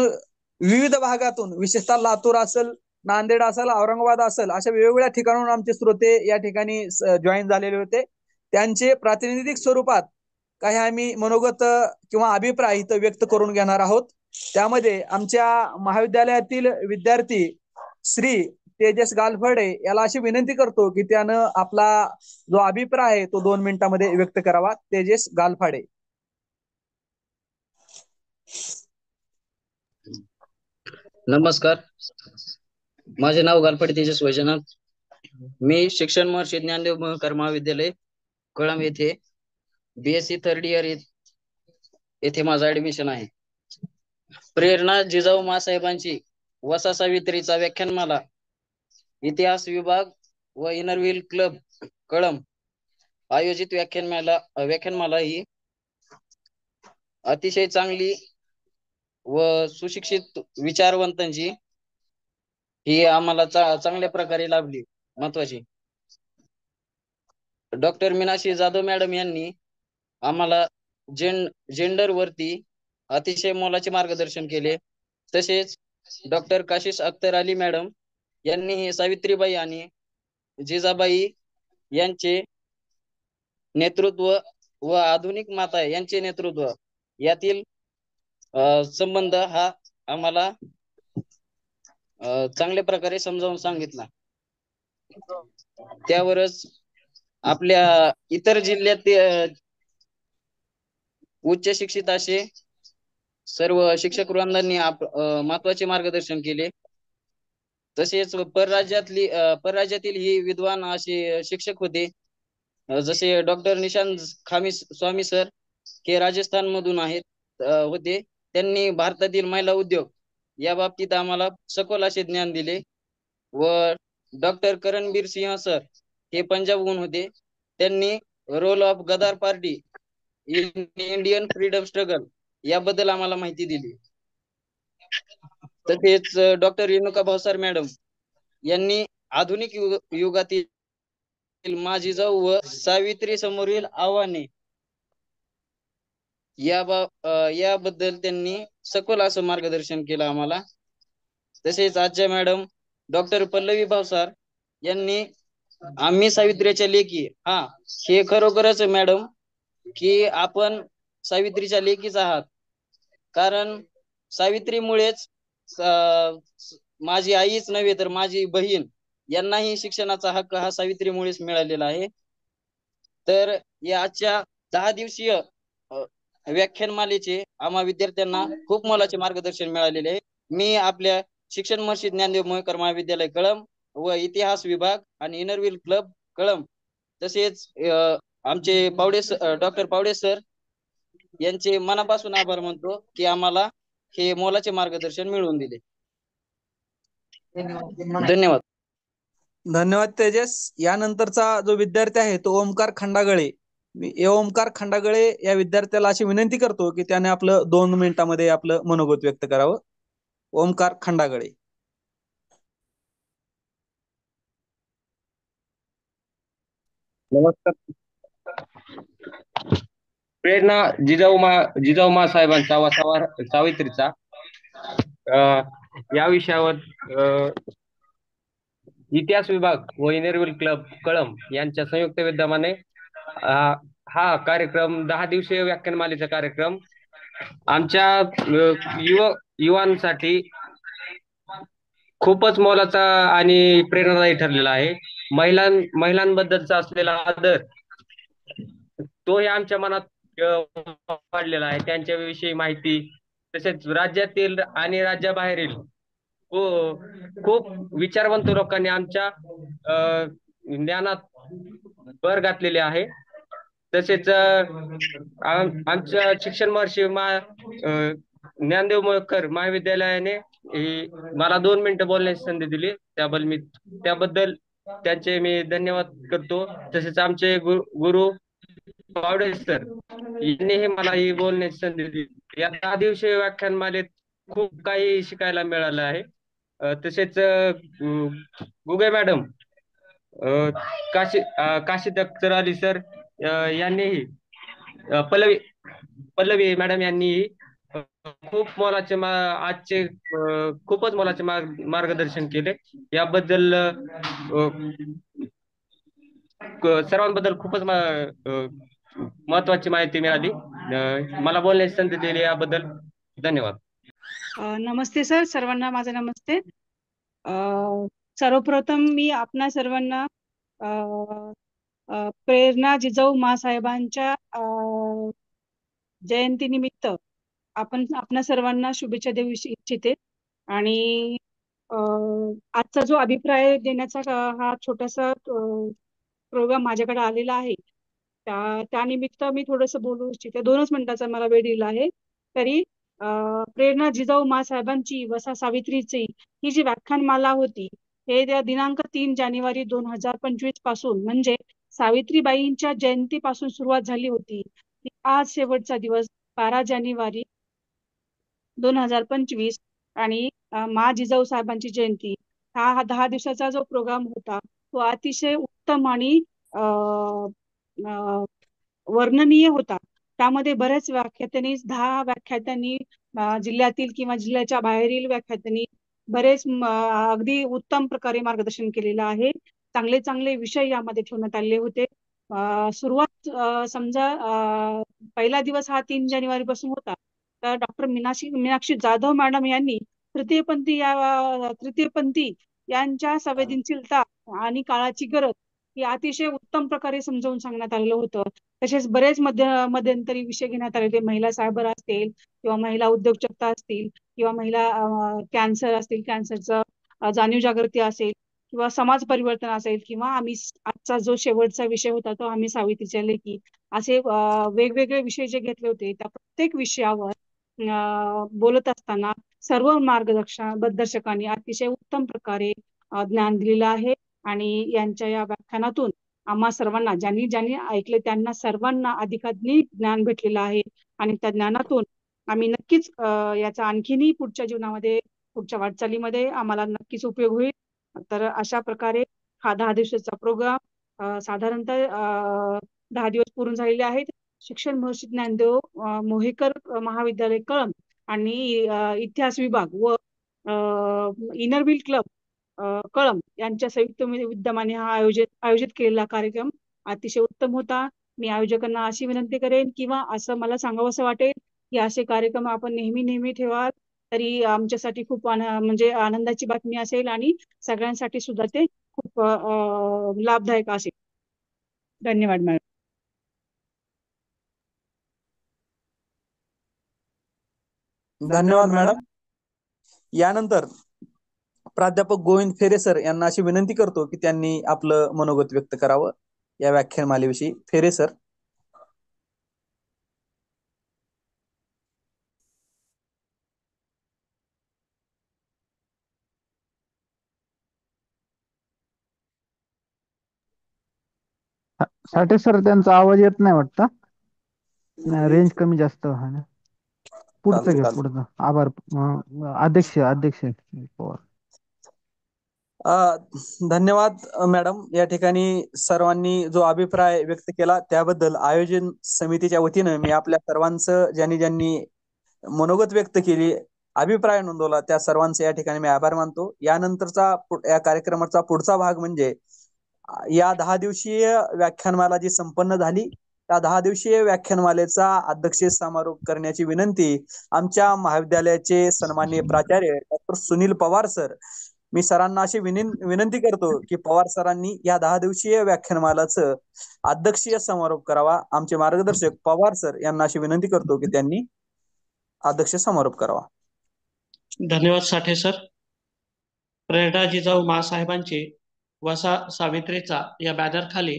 विविध भागातून, विशेषतः लातूर असेल, नांदेड असेल, औरंगाबाद असेल, अशा वेगवेगळ्या ठिकाणाहून आमचे श्रोते या ठिकाणी जॉईन झालेले होते. त्यांचे प्रातिनिधिक स्वरूपात काही आम्ही मनोगत किंवा अभिप्राय इथं व्यक्त करून घेणार आहोत. त्यामध्ये आमच्या महाविद्यालयातील विद्यार्थी श्री तेजस गालफडे याला अशी विनंती करतो की त्यानं आपला जो अभिप्राय आहे तो 2 मिनिटांमध्ये व्यक्त करावा. तेजस गालफाडे. नमस्कार, माझे नाव गालफाडे तेजस वैजनाथ. मी शिक्षण महर्षी ज्ञानदेव मोहेकर महाविद्यालय कळंब येथे BSc 3rd इयर येथे माझं ऍडमिशन आहे. प्रेरणा जिजाऊ मासाहेबांची वसा सावित्रीचा व्याख्यानमाला इतिहास विभाग व इनरव्हील क्लब कळंब आयोजित व्याख्यानमाला ही अतिशय चांगली व सुशिक्षित विचारवंतांची ही आम्हाला चांगल्या प्रकारे लाभली. महत्वाची डॉक्टर मीनाक्षी जाधव मॅडम यांनी आम्हाला जेंडर वरती अतिशय मोलाचे मार्गदर्शन केले. तसेच डॉक्टर काशिश अख्तर अली मॅडम यांनी सावित्रीबाई आणि जिजाबाई यांचे नेतृत्व व आधुनिक माता यांचे नेतृत्व यातील संबंध हा आम्हाला चांगल्या प्रकारे समजावून सांगितला. त्यावरच आपल्या इतर जिल्ह्यात उच्च शिक्षित असे सर्व शिक्षक वृंदांनी महत्वाचे मार्गदर्शन केले. तसेच परराज्यातील ही विद्वान असे शिक्षक होते, जसे डॉक्टर निशांत खामी स्वामी सर, हे राजस्थान मधून होते. त्यांनी भारतातील महिला उद्योग या बाबतीत आम्हाला सखोल असे ज्ञान दिले. व डॉक्टर करणबीर सिंह सर हे पंजाबहून होते. त्यांनी role of Ghadar party in Indian freedom struggle याबद्दल आम्हाला माहिती दिली. तसेच डॉक्टर रेणुका भावसार मॅडम यांनी आधुनिक युगातील माझी जाऊ व सावित्री समोरील आव्हाने याबद्दल त्यांनी सखोल असं मार्गदर्शन केलं आम्हाला. तसेच आजच्या मॅडम डॉक्टर पल्लवी भावसार यांनी आम्ही सावित्रीच्या लेकी हा हे खरोखरच मॅडम की आपण सावित्रीच्या लेकीच आहात, कारण सावित्रीमुळेच माझी आईच नव्हे तर माझी बहीण यांनाही शिक्षणाचा हक्क हा सावित्रीमुळेच मिळालेला आहे. तर या आजच्या 10 दिवसीय व्याख्यानमालेचे आम्हा विद्यार्थ्यांना खूप मोलाचे मार्गदर्शन मिळालेले आहे. मी आपल्या शिक्षण महर्षी ज्ञानदेव मोहेकर महाविद्यालय कळंब व इतिहास विभाग आणि इनरव्हील क्लब कळंब तसेच आमचे डॉक्टर पावडे सर यांचे मनापासून आभार मानतो की आम्हाला हे मोलाचे मार्गदर्शन मिळवून दिले. धन्यवाद. धन्यवाद तेजस. यानंतरचा जो विद्यार्थी आहे तो ओमकार खंडागळे. मी ओमकार खंडागळे या विद्यार्थ्याला अशी विनंती करतो की त्याने आपलं 2 मिनिटांमध्ये आपलं मनोगत व्यक्त करावं. ओमकार खंडागळे. नमस्कार. प्रेरणा जिजाऊ साहेबांचा वसावा सावित्रीचा या विषयावर इतिहास विभाग व इनरव्हील क्लब कळंब यांच्या संयुक्त विद्यमाने हा कार्यक्रम 10 दिवसीय व्याख्यानमालेचा कार्यक्रम आमच्या युवांसाठी खूपच मोलाचा आणि प्रेरणादायी ठरलेला आहे. महिलांबद्दलचा असलेला आदर तोही आमच्या मनात वाढलेला आहे. त्यांच्याविषयी माहिती तसेच राज्यातील आणि राज्याबाहेरील खूप विचारवंत लोकांनी आमच्या ज्ञानात भर घातलेली आहे. तसेच आमच्या शिक्षण महर्षी ज्ञानदेव मोहेकर महाविद्यालयाने मला 2 मिनिटं बोलण्याची संधी दिली, त्याबद्दल त्यांचे मी धन्यवाद करतो. तसेच आमचे गुरु पावडे सर यांनीही मला ही बोलण्याची संधी दिली. या 10 दिवसीय व्याख्यानमालेत खूप काही शिकायला मिळालं आहे. तसेच गुगे मॅडम, काशीद अख्तर अली सर यांनीही पल्लवी मॅडम यांनी खूप मोलाचे आजचे खूपच मोलाचे मार्गदर्शन केले. याबद्दल सर्वांबद्दल खूपच महत्वाची माहिती मिळाली. मला बोलण्याची संधी दिली याबद्दल धन्यवाद. नमस्ते सर, सर्वांना माझा नमस्ते. सर्वप्रथम मी आपणा सर्वांना प्रेरणा जिजाऊ मासाहेबांच्या जयंतीनिमित्त आपणा सर्वांना शुभेच्छा देऊ इच्छिते. आणि आजचा जो अभिप्राय देण्याचा हा छोटासा प्रोग्राम माझ्याकडे आलेला आहे, त्यानिमित्त मी थोडंसं बोलू इच्छिते. 2च मिनिटाचा मला वेळ दिला आहे. तरी प्रेरणा जिजाऊ मासाहेबांची वसा सावित्रीची ही जी व्याख्यानमाला होती हे त्या दिनांक 3 जानेवारी 2025 पासून म्हणजे सावित्रीबाईंच्या जयंतीपासून सुरुवात झाली होती. आज शेवटचा दिवस 12 जानेवारी 2025 आणि मा जिजाऊ साहेबांची जयंती हा 10 दिवसाचा जो प्रोग्राम होता तो अतिशय उत्तम आणि वर्णनीय होता. त्यामध्ये बऱ्याच व्याख्यात्यांनी 10 व्याख्यात्यांनी जिल्ह्यातील किंवा जिल्ह्याच्या बाहेरील व्याख्यात्यांनी बरेच अगदी उत्तम प्रकारे मार्गदर्शन केलेलं आहे. चांगले चांगले विषय यामध्ये ठेवण्यात आले होते. सुरुवात समजा पहिला दिवस हा 3 जानेवारी पासून होता. तर डॉक्टर मीनाक्षी जाधव मॅडम यांनी तृतीयपंथी यांच्या संवेदनशीलता आणि काळाची गरज ही अतिशय उत्तम प्रकारे समजावून सांगण्यात आलेलं होतं. तसेच बरेच मध्यंतरी विषय घेण्यात आले होते. महिला सायबर असतील किंवा महिला उद्योजकता असतील किंवा महिला कॅन्सर असतील, कॅन्सरचं जाणीव जागृती असेल किंवा समाज परिवर्तन असेल किंवा आजचा जो शेवटचा विषय होता तो आम्ही सावित्रीच्या लेकी, असे वेगवेगळे विषय जे घेतले होते त्या प्रत्येक विषयावर बोलत असताना सर्व मार्गदर्शकांनी अतिशय उत्तम प्रकारे ज्ञान दिलेलं आहे. आणि यांच्या या व्याख्यानातून आम्हा सर्वांना ज्यांनी ज्यांनी ऐकले त्यांना सर्वांना अधिकाधिक ज्ञान भेटलेलं आहे आणि त्या ज्ञानातून आम्ही नक्कीच याचा आणखीनही पुढच्या जीवनामध्ये पुढच्या वाटचालीमध्ये आम्हाला नक्कीच उपयोग होईल. तर अशा प्रकारे हा 10 दिवसाचा प्रोग्राम साधारणतः 10 दिवस पूर्ण झालेले आहेत. शिक्षण महर्षी ज्ञानदेव मोहेकर महाविद्यालय कळंब आणि इतिहास विभाग व इनर व्हील क्लब कळंब यांच्या संयुक्त विद्यमाने हा आयोजित केलेला कार्यक्रम अतिशय उत्तम होता. मी आयोजकांना अशी विनंती करेन किंवा असं मला सांगावंसं वाटेल की असे कार्यक्रम आपण नेहमी ठेवाल तरी आमच्यासाठी खूप म्हणजे आनंदाची बातमी असेल आणि सगळ्यांसाठी सुद्धा ते खूप लाभदायक असेल. धन्यवाद मॅडम. धन्यवाद मॅडम. यानंतर प्राध्यापक गोविंद फेरे सर यांना अशी विनंती करतो की त्यांनी आपलं मनोगत व्यक्त करावं या व्याख्यानमालेविषयी. फेरे सर. साठे सर त्यांचा आवाज येत नाही वाटतं. रेंज कमी जास्त आहे ना. पुढचं घ्या पुढचं. आभार. अध्यक्ष पवार. धन्यवाद मॅडम. या ठिकाणी सर्वांनी जो अभिप्राय व्यक्त केला त्याबद्दल आयोजन समितीच्या वतीनं मी आपल्या सर्वांचं ज्यांनी मनोगत व्यक्त केली अभिप्राय नोंदवला त्या सर्वांचे या ठिकाणी मी आभार मानतो. यानंतरचा या कार्यक्रमाचा पुढचा भाग म्हणजे या 10 दिवसीय व्याख्यानमाला जी संपन्न झाली त्या 10 दिवसीय व्याख्यानमालेचा अध्यक्षीय समारोप करण्याची विनंती आमच्या महाविद्यालयाचे सन्माननीय प्राचार्य डॉक्टर सुनील पवार सर. मी सरांना अशी विनंती करतो की पवार सरांनी या 10 दिवसीय व्याख्यानमालाचं अध्यक्षीय समारोप करावा. आमचे मार्गदर्शक पवार सर यांना अशी विनंती करतो की त्यांनी अध्यक्ष समारोप करावा. धन्यवाद साठे सर. प्रेरणा जिजाऊ मासाहेबांचे वसा सावित्रीचा या बॅनर खाली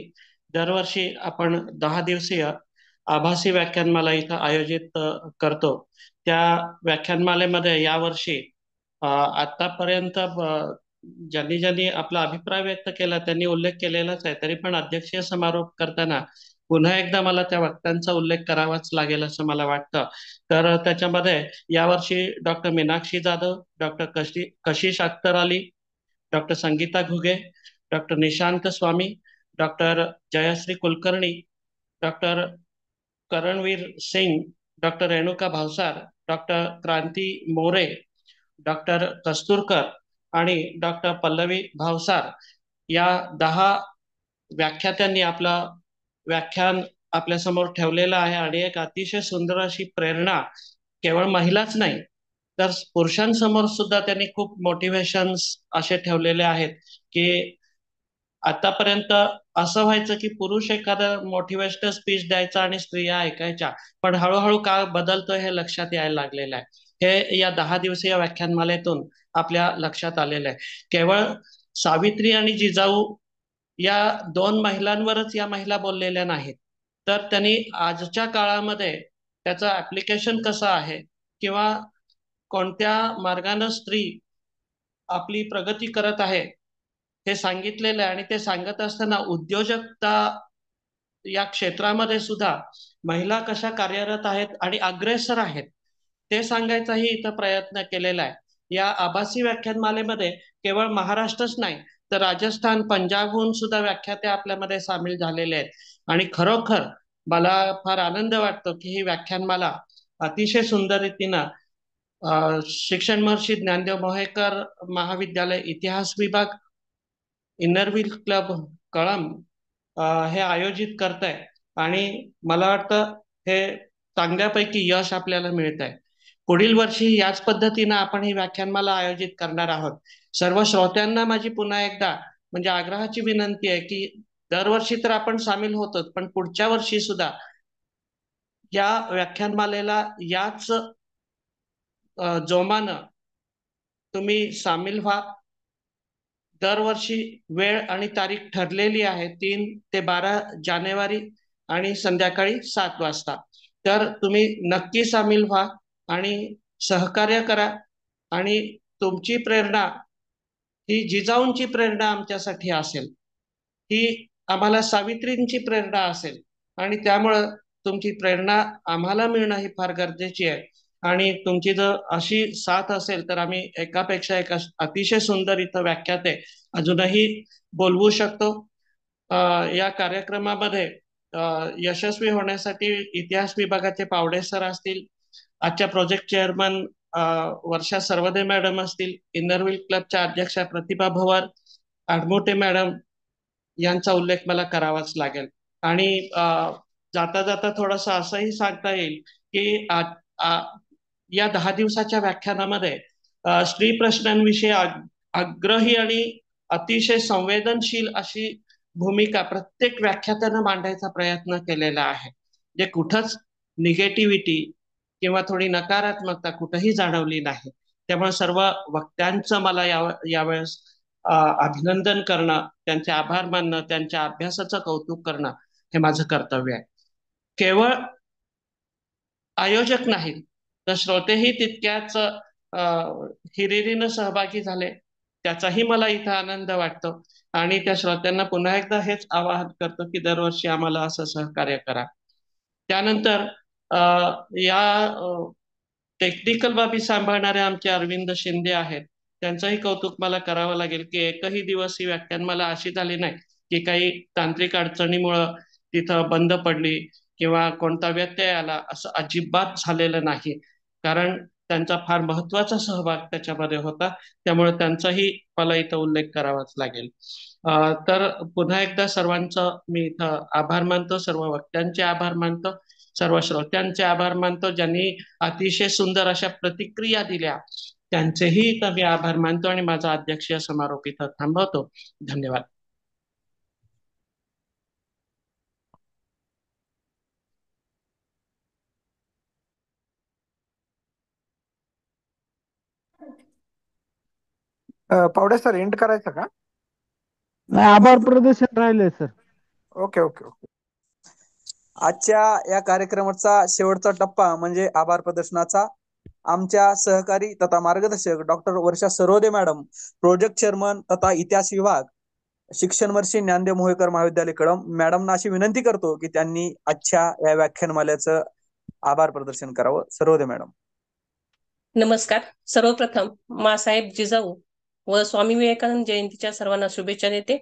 दरवर्षी आपण 10 दिवसीय आभासी व्याख्यानमाला इथं आयोजित करतो. त्या व्याख्यानमालेमध्ये यावर्षी आतापर्यंत ज्यांनी आपला अभिप्राय व्यक्त केला त्यांनी उल्लेख केलेलाच आहे. तरी पण अध्यक्षीय समारोप करताना पुन्हा एकदा मला त्या वक्त्यांचा उल्लेख करावाच लागेल असं मला वाटतं. तर त्याच्यामध्ये यावर्षी doctor Meenakshi Jadhav, doctor Kashish Akhtar Ali, doctor Sangeeta Ghuge, doctor Nishant Swami, doctor Jayashree Kulkarni, doctor Karanveer Singh, doctor Renuka Bhavsar, doctor Kranti More, doctor Kasturkar आणि डॉक्टर पल्लवी भावसार या 10 व्याख्यात्यांनी आपलं व्याख्यान आपल्या समोर ठेवलेलं आहे. आणि एक अतिशय सुंदर अशी प्रेरणा केवळ महिलाच नाही तर पुरुषांसमोर सुद्धा त्यांनी खूप मोटिवेशन्स असे ठेवलेले आहेत की आतापर्यंत असं व्हायचं की पुरुष एखादा मोटिवेशनल स्पीच द्यायचा आणि स्त्रिया ऐकायच्या, पण हळूहळू काळ बदलतोय हे लक्षात यायला लागलेलं आहे. हे या 10 दिवसीय व्याख्यानमालेतून आपल्या लक्षात आलेलं आहे. केवळ सावित्री आणि जिजाऊ या 2 महिलांवरच या महिला बोललेल्या नाहीत, तर त्यांनी आजच्या काळामध्ये त्याचं ऍप्लिकेशन कसं आहे किंवा कोणत्या मार्गाने स्त्री आपली प्रगती करत आहे हे सांगितलेलं आहे. आणि ते सांगत असताना उद्योजकता या क्षेत्रामध्ये सुद्धा महिला कशा कार्यरत आहेत आणि अग्रेसर आहेत ते सांगायचाही इथं प्रयत्न केलेला आहे. या आभासी व्याख्यानमालेमध्ये केवळ महाराष्ट्रच नाही तर राजस्थान, पंजाबहून सुद्धा व्याख्याते आपल्यामध्ये सामील झालेले आहेत. आणि खरोखर मला फार आनंद वाटतो की ही व्याख्यानमाला अतिशय सुंदर रीतीनं शिक्षण महर्षी ज्ञानदेव मोहेकर महाविद्यालय इतिहास विभाग, इनर व्हील क्लब कळंब हे आयोजित करत आहे. आणि मला वाटतं हे चांगल्यापैकी यश आपल्याला मिळत आहे. पुढील वर्षी याच पद्धतीनं आपण ही व्याख्यानमाला आयोजित करणार आहोत. सर्व श्रोत्यांना माझी पुन्हा एकदा म्हणजे आग्रहाची विनंती आहे की दरवर्षी तर आपण सामील होतोच, पण पुढच्या वर्षी सुद्धा या व्याख्यानमालेला याच जोमानं तुम्ही सामील व्हा. दरवर्षी वेळ आणि तारीख ठरलेली आहे 3 ते 12 जानेवारी आणि संध्याकाळी 7 वाजता. तर तुम्ही नक्की सामील व्हा आणि सहकार्य करा. आणि तुमची प्रेरणा ही जिजाऊंची प्रेरणा आमच्यासाठी असेल. ही आम्हाला सावित्रींची प्रेरणा असेल आणि त्यामुळं तुमची प्रेरणा आम्हाला मिळणं ही फार गरजेची आहे. आणि तुमची जर अशी साथ असेल तर आम्ही एकापेक्षा एक अतिशय सुंदर इथं व्याख्याते अजूनही बोलवू शकतो. या कार्यक्रमामध्ये यशस्वी होण्यासाठी इतिहास विभागाचे पावडे सर असतील, आजच्या प्रोजेक्ट चेअरमन वर्षा सर्वदे मॅडम असतील, इनरव्हील क्लबच्या अध्यक्षा प्रतिभा भवर, आडमोटे मॅडम यांचा उल्लेख मला करावाच लागेल. आणि जाता जाता थोडंसं असंही सांगता येईल की या 10 दिवसाच्या व्याख्यानामध्ये स्त्री प्रश्नांविषयी आग्रही आणि अतिशय संवेदनशील अशी भूमिका प्रत्येक व्याख्यात्यानं मांडायचा प्रयत्न केलेला आहे. जे कुठंच निगेटिव्हिटी किंवा थोडी नकारात्मकता कुठेही जाणवली नाही. त्यामुळे सर्व वक्त्यांचं मला यावेळेस अभिनंदन करणं, त्यांचे आभार मानणं, त्यांच्या अभ्यासाचं कौतुक करणं हे माझं कर्तव्य आहे. केवळ आयोजक नाहीत तर श्रोतेही तितक्याच हिरिरीनं सहभागी झाले, त्याचाही मला इथं आनंद वाटतो. आणि त्या श्रोत्यांना पुन्हा एकदा हेच आवाहन करतो की दरवर्षी आम्हाला असं सहकार्य करा. त्यानंतर या टेक्निकल बाबी सांभाळणारे आमचे अरविंद शिंदे आहेत, त्यांचंही कौतुक मला करावं लागेल की एकही दिवस ही व्याख्यानमाला अशी झाली नाही की काही तांत्रिक अडचणीमुळं तिथं बंद पडली किंवा कोणता व्यत्यय आला, असं अजिबात झालेलं नाही. कारण त्यांचा फार महत्वाचा सहभाग त्याच्यामध्ये होता, त्यामुळे त्यांचाही मला इथं उल्लेख करावाच लागेल. तर पुन्हा एकदा सर्वांचं मी इथं आभार मानतो, सर्व वक्त्यांचे आभार मानतो, सर्व श्रोत्यांचे आभार मानतो, ज्यांनी अतिशय सुंदर अशा प्रतिक्रिया दिल्या त्यांचेही इथं मी आभार मानतो आणि माझा अध्यक्षीय समारोप इथं थांबवतो. धन्यवाद. पावडे सर एंड करायचं का? नाही, आभार प्रदर्शन राहिले सर. Okay okay okay. आजच्या या कार्यक्रमाचा शेवटचा टप्पा म्हणजे आभार प्रदर्शनाचा. आमच्या सहकारी तथा मार्गदर्शक डॉक्टर वर्षा सर्वदे मॅडम, प्रोजेक्ट चेअरमन तथा इतिहास विभाग, शिक्षण वर्षी ज्ञानदेव मोहेकर महाविद्यालय कळंब, मॅडमना अशी विनंती करतो की त्यांनी आजच्या या व्याख्यानमालेचं आभार प्रदर्शन करावं. सर्वदे मॅडम. नमस्कार. सर्वप्रथम मासाहेब जिजाऊ व स्वामी विवेकानंद जयंतीच्या सर्वांना शुभेच्छा देते.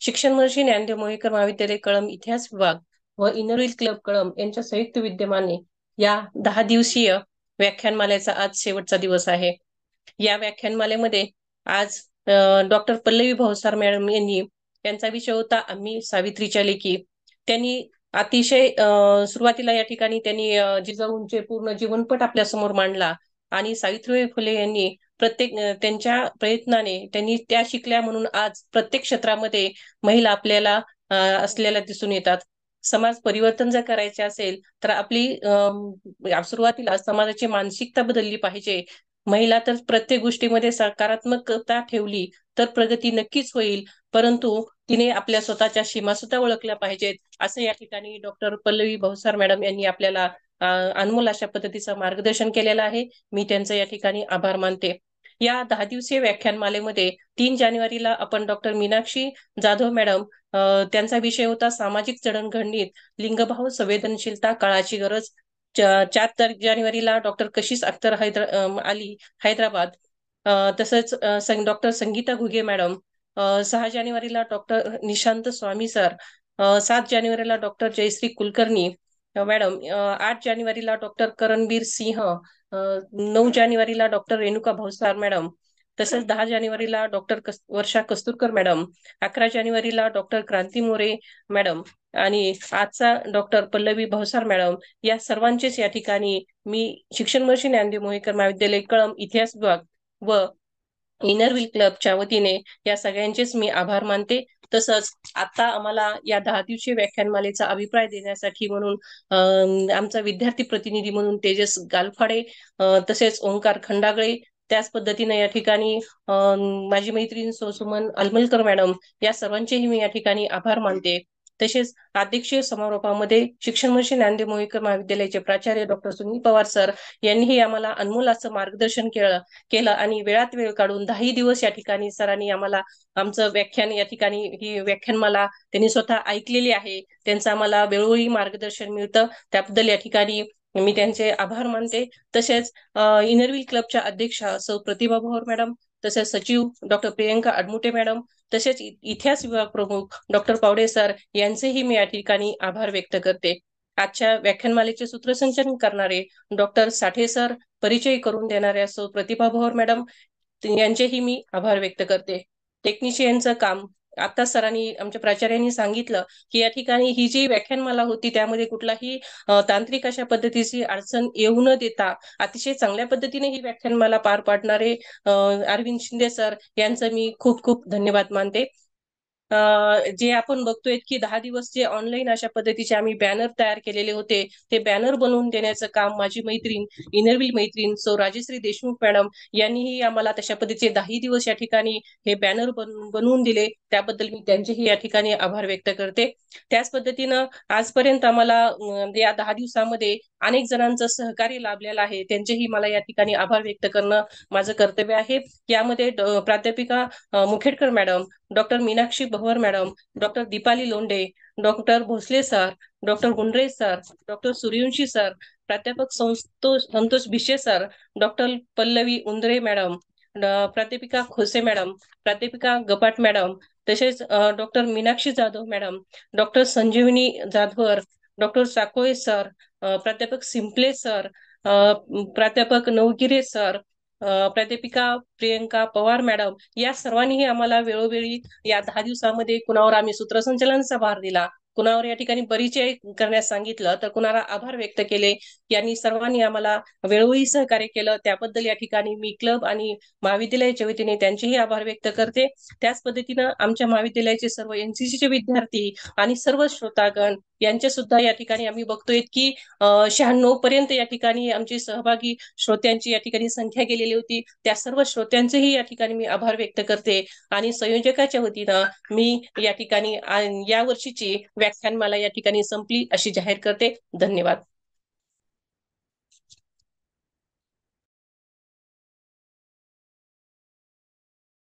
शिक्षण वर्षी ज्ञानदेव मोहेकर महाविद्यालय कळंब इतिहास विभाग व इनरव्हील क्लब कळंब यांच्या संयुक्त विद्यमाने या 10 दिवसीय व्याख्यानमालेचा आज शेवटचा दिवस आहे. या व्याख्यानमालेमध्ये आज डॉक्टर पल्लवी भाऊसार मॅडम यांनी, त्यांचा विषय होता आम्ही सावित्रीच्या लेकी. त्यांनी अतिशय सुरुवातीला या ठिकाणी त्यांनी जिजाऊंचे पूर्ण जीवनपट आपल्या समोर मांडला आणि सावित्रीबाई फुले यांनी प्रत्येक त्यांच्या प्रयत्नाने त्यांनी त्या शिकल्या म्हणून आज प्रत्येक क्षेत्रामध्ये महिला आपल्याला असलेल्या दिसून येतात. समाज परिवर्तन जर करायचे असेल तर आपली सुरुवातीला समाजाची मानसिकता बदलली पाहिजे. महिला तर प्रत्येक गोष्टीमध्ये सकारात्मकता ठेवली तर प्रगती नक्कीच होईल, परंतु तिने आपल्या स्वतःच्या सीमा सुद्धा ओळखल्या पाहिजेत, असं या ठिकाणी डॉक्टर पल्लवी भाऊसार मॅडम यांनी आपल्याला अनमोल अशा पद्धतीचं मार्गदर्शन केलेलं आहे. मी त्यांचं या ठिकाणी आभार मानते. या 10 दिवसीय व्याख्यानमालेमध्ये 3 जानेवारीला आपण डॉक्टर मीनाक्षी जाधव मॅडम, त्यांचा विषय होता सामाजिक जडणघडणीत लिंगभाव संवेदनशीलता काळाची गरज. 4 जानेवारीला डॉक्टर कशिश अख्तर आली हैदराबाद, तसंच डॉक्टर संगीता घुगे मॅडम. 6 जानेवारीला डॉक्टर निशांत स्वामी सर. 7 जानेवारीला डॉक्टर जयश्री कुलकर्णी मॅडम. 8 जानेवारीला डॉक्टर करणबीर सिंह. 9 जानेवारीला डॉक्टर रेणुका भाऊसार मॅडम. तसंच 10 जानेवारीला डॉक्टर वर्षा कस्तुरकर मॅडम. 11 जानेवारीला डॉक्टर क्रांती मोरे मॅडम आणि आजचा डॉक्टर पल्लवी भाऊसार मॅडम. या सर्वांचेच या ठिकाणी मी शिक्षण वर्षी ज्ञानदेव मोहेकर महाविद्यालय कळंब इतिहास विभाग व इनरव्हील क्लबच्या वतीने या सगळ्यांचेच मी आभार मानते. तसंच आता आम्हाला या 10 दिवसीय व्याख्यानमालेचा अभिप्राय देण्यासाठी म्हणून आमचा विद्यार्थी प्रतिनिधी म्हणून तेजस गालफाडे, तसेच ओंकार खंडागळे, त्याच पद्धतीने या ठिकाणी माझी मैत्रीण सुमन अलमलकर मॅडम, या सर्वांचेही मी या ठिकाणी आभार मानते. तसेच अध्यक्षीय समारोपामध्ये शिक्षण मंत्री ज्ञानदेव मोहीकर महाविद्यालयाचे प्राचार्य डॉक्टर सुनील पवार सर यांनीही आम्हाला अनमोल असं मार्गदर्शन केलं आणि वेळात वेळ काढून 10 दिवस या ठिकाणी सरांनी आम्हाला आमचं व्याख्यान या ठिकाणी ही व्याख्यानमाला त्यांनी स्वतः ऐकलेली आहे. त्यांचं आम्हाला वेळोवेळी मार्गदर्शन मिळतं, त्याबद्दल या ठिकाणी मी त्यांचे आभार मानते. तसेच इनरव्हील क्लबच्या अध्यक्षा सौ प्रतिभा भोर मॅडम, तसेच सचिव डॉक्टर प्रियंका अडमुटे मॅडम, तसेच इतिहास विभाग प्रमुख डॉक्टर पावडे सर यांचेही मी या ठिकाणी आभार व्यक्त करते. आजच्या व्याख्यानमालेचे सूत्रसंचालन करणारे डॉक्टर साठे सर, परिचय करून देणाऱ्या सौ प्रतिभा भोर मॅडम यांचेही मी आभार व्यक्त करते. टेक्निशियनचं काम आता सरांनी आमच्या प्राचार्यांनी सांगितलं की या ठिकाणी ही जी व्याख्यानमाला होती त्यामध्ये कुठलाही तांत्रिक अशा पद्धतीची अडचण येऊ न देता अतिशय चांगल्या पद्धतीने ही व्याख्यानमाला पार पाडणारे अरविंद शिंदे सर यांचं मी खूप खूप धन्यवाद मानते. जे आपण बघतोय की 10 दिवस जे ऑनलाईन अशा पद्धतीचे आम्ही बॅनर तयार केलेले होते, ते बॅनर बनवून देण्याचं काम माझी मैत्रीण इनरव्हील मैत्रीण सौ राजश्री देशमुख मॅडम यांनीही आम्हाला तशा पद्धतीचे 10 दिवस या ठिकाणी हे बॅनर बनवून दिले, त्याबद्दल मी त्यांचेही या ठिकाणी आभार व्यक्त करते. त्याच पद्धतीनं आजपर्यंत आम्हाला या 10 दिवसामध्ये अनेक जणांचं सहकार्य लाभलेलं आहे, त्यांचेही मला या ठिकाणी आभार व्यक्त करणं माझं कर्तव्य आहे. यामध्ये प्राध्यापिका Mukhedkar madam, doctor Meenakshi Bhavar madam, doctor Deepali Londhe, doctor Bhosale sir, doctor Gundre sir, doctor Suryavanshi sir, प्राध्यापक Santosh Bhishe sir, doctor Pallavi Undre madam, प्राध्यापिका खोसे मॅडम, प्राध्यापिका गपाट मॅडम, तसेच doctor Meenakshi Jadhav madam, doctor Sanjeevani Jadhavar, doctor Sakole sir, प्राध्यापक सिंपले सर, प्राध्यापक नवगिरे सर, प्राध्यापिका प्रियंका पवार मॅडम, या सर्वांनीही आम्हाला वेळोवेळी या 10 दिवसामध्ये कुणावर आम्ही सूत्रसंचालनाचा भार दिला, कुणावर या ठिकाणी परिचय करण्यास सांगितलं, तर कुणाला आभार व्यक्त केले, यांनी सर्वांनी आम्हाला वेळोवेळी सहकार्य केलं, त्याबद्दल या ठिकाणी मी क्लब आणि महाविद्यालयाच्या वतीने त्यांचेही आभार व्यक्त करते. त्याच पद्धतीनं आमच्या महाविद्यालयाचे सर्व एनसीसीचे विद्यार्थी आणि सर्व श्रोतागण यांचे सुद्धा या ठिकाणी आम्ही बघतोय की 96 पर्यंत या ठिकाणी आमची सहभागी श्रोत्यांची या ठिकाणी संख्या गेलेली होती. त्या सर्व श्रोत्यांचेही या ठिकाणी मी आभार व्यक्त करते आणि संयोजकाच्या वतीनं मी या ठिकाणी या वर्षीची व्याख्यानमाला या ठिकाणी संपली अशी जाहीर करते. धन्यवाद.